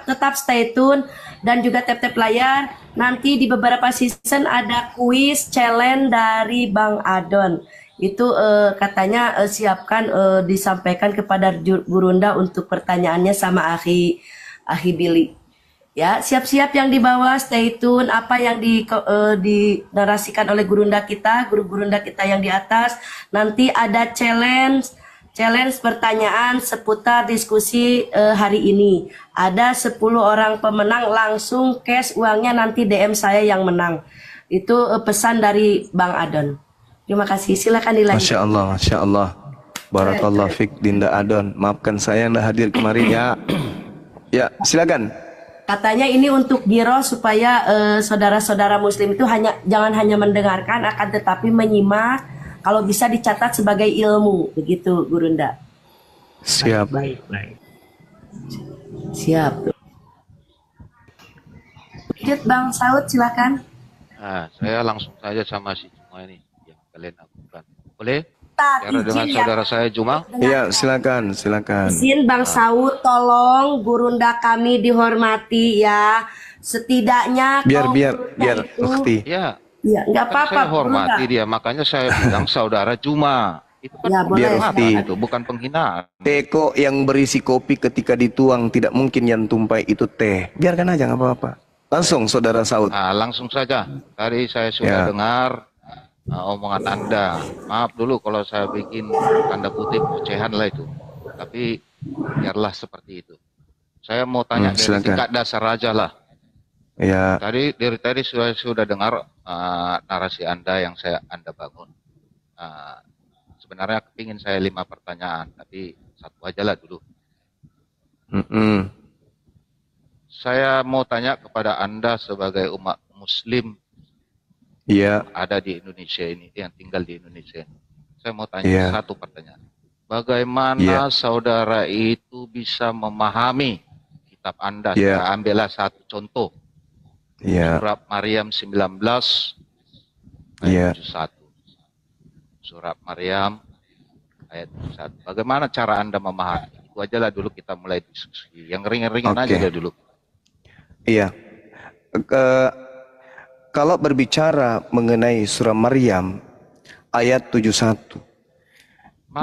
[SPEAKER 4] tetap stay tune dan juga tap-tap layar. Nanti di beberapa season ada kuis challenge dari Bang Adon. Itu katanya siapkan disampaikan kepada Gurunda untuk pertanyaannya sama Akhi Billy. Ya, siap-siap yang di bawah stay tune apa yang dinarasikan oleh Gurunda kita, guru-gurunda kita yang di atas. Nanti ada challenge pertanyaan seputar diskusi hari ini. Ada 10 orang pemenang langsung cash uangnya, nanti DM saya yang menang. Itu pesan dari Bang Adon. Terima kasih, silakan dilanjutkan.
[SPEAKER 2] Masya Allah. Barakallah fik Dinda Adon. Maafkan saya yang hadir kemarin ya. Ya, silakan.
[SPEAKER 4] Katanya ini untuk Giro supaya saudara-saudara Muslim itu jangan hanya mendengarkan, akan tetapi menyimak. Kalau bisa dicatat sebagai ilmu, begitu Gurunda.
[SPEAKER 2] Siap.
[SPEAKER 4] Baik. Siap. Lanjut Bang Saud, silakan.
[SPEAKER 9] Saya langsung saja sama si Juma ini yang kalian lakukan. Boleh? Bicara dengan saudara saya Juma.
[SPEAKER 2] Iya, silakan.
[SPEAKER 4] Izin Bang Saud, tolong Gurunda kami dihormati ya. Setidaknya
[SPEAKER 2] biar ukti.
[SPEAKER 9] Ya.
[SPEAKER 4] Ya, nggak apa-apa.
[SPEAKER 9] Saya hormati dia, makanya saya bilang saudara Juma. Itu kan
[SPEAKER 4] ya,
[SPEAKER 2] biar
[SPEAKER 9] itu bukan penghinaan.
[SPEAKER 2] Teko yang berisi kopi ketika dituang tidak mungkin yang tumpai itu teh. Biarkan aja, nggak apa-apa. Langsung saudara Saud.
[SPEAKER 9] Langsung saja. Tadi saya sudah dengar omongan Anda. Maaf dulu kalau saya bikin tanda kutip ocehan lah itu. Tapi biarlah seperti itu. Saya mau tanya dari tingkat dasar aja lah.
[SPEAKER 2] Ya.
[SPEAKER 9] Dari tadi sudah dengar narasi Anda yang Anda bangun. Sebenarnya kepingin saya 5 pertanyaan, tapi satu aja lah dulu. Saya mau tanya kepada Anda sebagai umat Muslim yang ada di Indonesia ini, yang tinggal di Indonesia. Saya mau tanya satu pertanyaan. Bagaimana saudara itu bisa memahami kitab Anda? Saya ambillah satu contoh. Surat Maryam 19 ayat 71. Surat Maryam ayat 71. Bagaimana cara Anda memahami? Itu aja lah dulu, kita mulai diskusi. Yang ringan-ringan aja dulu.
[SPEAKER 2] Iya. Kalau berbicara mengenai surah Maryam ayat 71.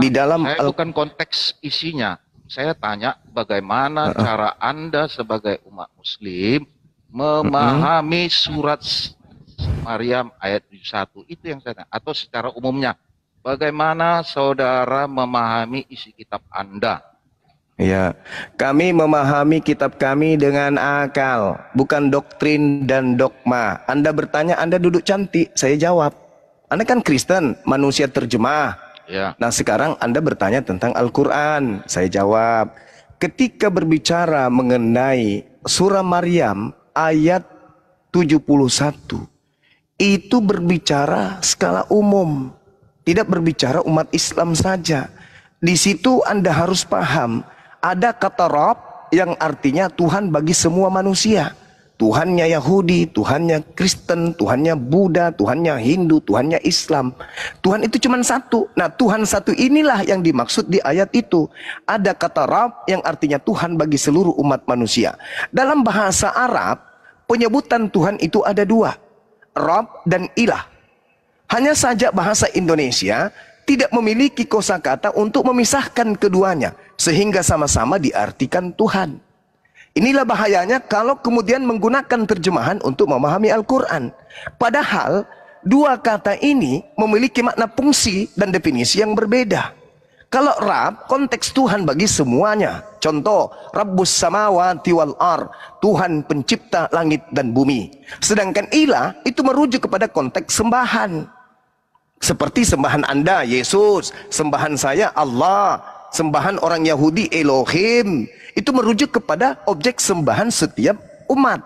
[SPEAKER 2] Di dalam
[SPEAKER 9] saya bukan konteks isinya. Saya tanya bagaimana cara Anda sebagai umat Muslim memahami surat Maryam ayat 71. Itu yang saya tanya. Atau secara umumnya, bagaimana saudara memahami isi kitab Anda?
[SPEAKER 2] Ya, kami memahami kitab kami dengan akal, bukan doktrin dan dogma. Anda bertanya, Anda duduk cantik, saya jawab. Anda kan Kristen, manusia terjemah. Nah sekarang Anda bertanya tentang Al-Quran, saya jawab. Ketika berbicara mengenai surah Maryam ayat 71, itu berbicara skala umum, tidak berbicara umat Islam saja. Di situ Anda harus paham, ada kata Rabb yang artinya Tuhan bagi semua manusia. Tuhannya Yahudi, Tuhannya Kristen, Tuhannya Buddha, Tuhannya Hindu, Tuhannya Islam. Tuhan itu cuma satu. Nah, Tuhan satu inilah yang dimaksud di ayat itu. Ada kata Rabb yang artinya Tuhan bagi seluruh umat manusia. Dalam bahasa Arab, penyebutan Tuhan itu ada dua, Rabb dan Ilah. Hanya saja bahasa Indonesia tidak memiliki kosakata untuk memisahkan keduanya, sehingga sama-sama diartikan Tuhan. Inilah bahayanya kalau kemudian menggunakan terjemahan untuk memahami Al-Quran. Padahal dua kata ini memiliki makna fungsi dan definisi yang berbeda. Kalau Rabb, konteks Tuhan bagi semuanya. Contoh, Rabbus samawati wal ar, Tuhan pencipta langit dan bumi. Sedangkan Ilah itu merujuk kepada konteks sembahan. Seperti sembahan Anda, Yesus. Sembahan saya, Allah. Sembahan orang Yahudi, Elohim. Itu merujuk kepada objek sembahan setiap umat.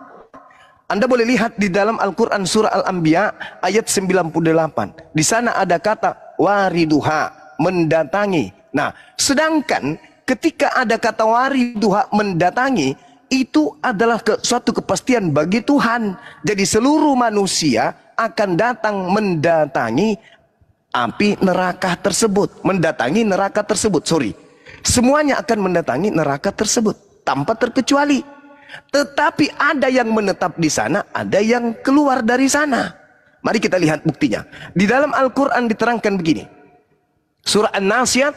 [SPEAKER 2] Anda boleh lihat di dalam Al-Quran surah Al-Anbiya ayat 98. Di sana ada kata wariduha, mendatangi. Nah, sedangkan ketika ada kata wariduha, mendatangi, itu adalah suatu kepastian bagi Tuhan. Jadi seluruh manusia akan datang mendatangi api neraka tersebut. Mendatangi neraka tersebut, semuanya akan mendatangi neraka tersebut tanpa terkecuali. Tetapi ada yang menetap di sana, ada yang keluar dari sana. Mari kita lihat buktinya. Di dalam Al-Quran diterangkan begini. Surah An-Nasyat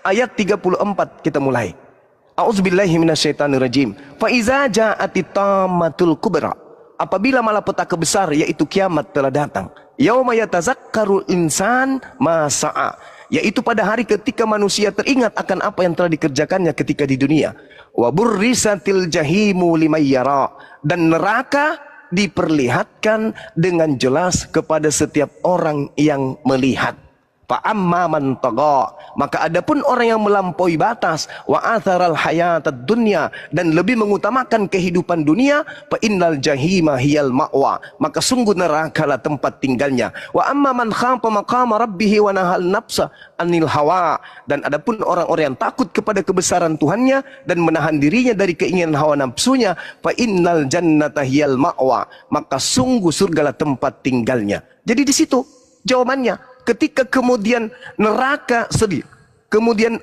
[SPEAKER 2] ayat 34, kita mulai. A'udzubillahi minasyaitonirrajim. Fa iza ja'atit tammatul kubra. Apabila malapetaka besar yaitu kiamat telah datang. Yauma yatazakkarul insan ma sa'a. Yaitu pada hari ketika manusia teringat akan apa yang telah dikerjakannya ketika di dunia. Wa burrisatil jahimu liman yara. Dan neraka diperlihatkan dengan jelas kepada setiap orang yang melihat. Fa amma man tagha, maka adapun orang yang melampaui batas, wa atharal hayatad dunya, dan lebih mengutamakan kehidupan dunia, fa innal jahima hiyal ma'wa, maka sungguh nerakalah tempat tinggalnya. Wa amma man khafa maqama rabbih wa nahal nafsa anil hawa, dan adapun orang-orang yang takut kepada kebesaran Tuhannya dan menahan dirinya dari keinginan hawa nafsunya, fa innal jannata hiyal ma'wa, maka sungguh surgalah tempat tinggalnya. Jadi di situ jawabannya. Ketika kemudian neraka sedih, kemudian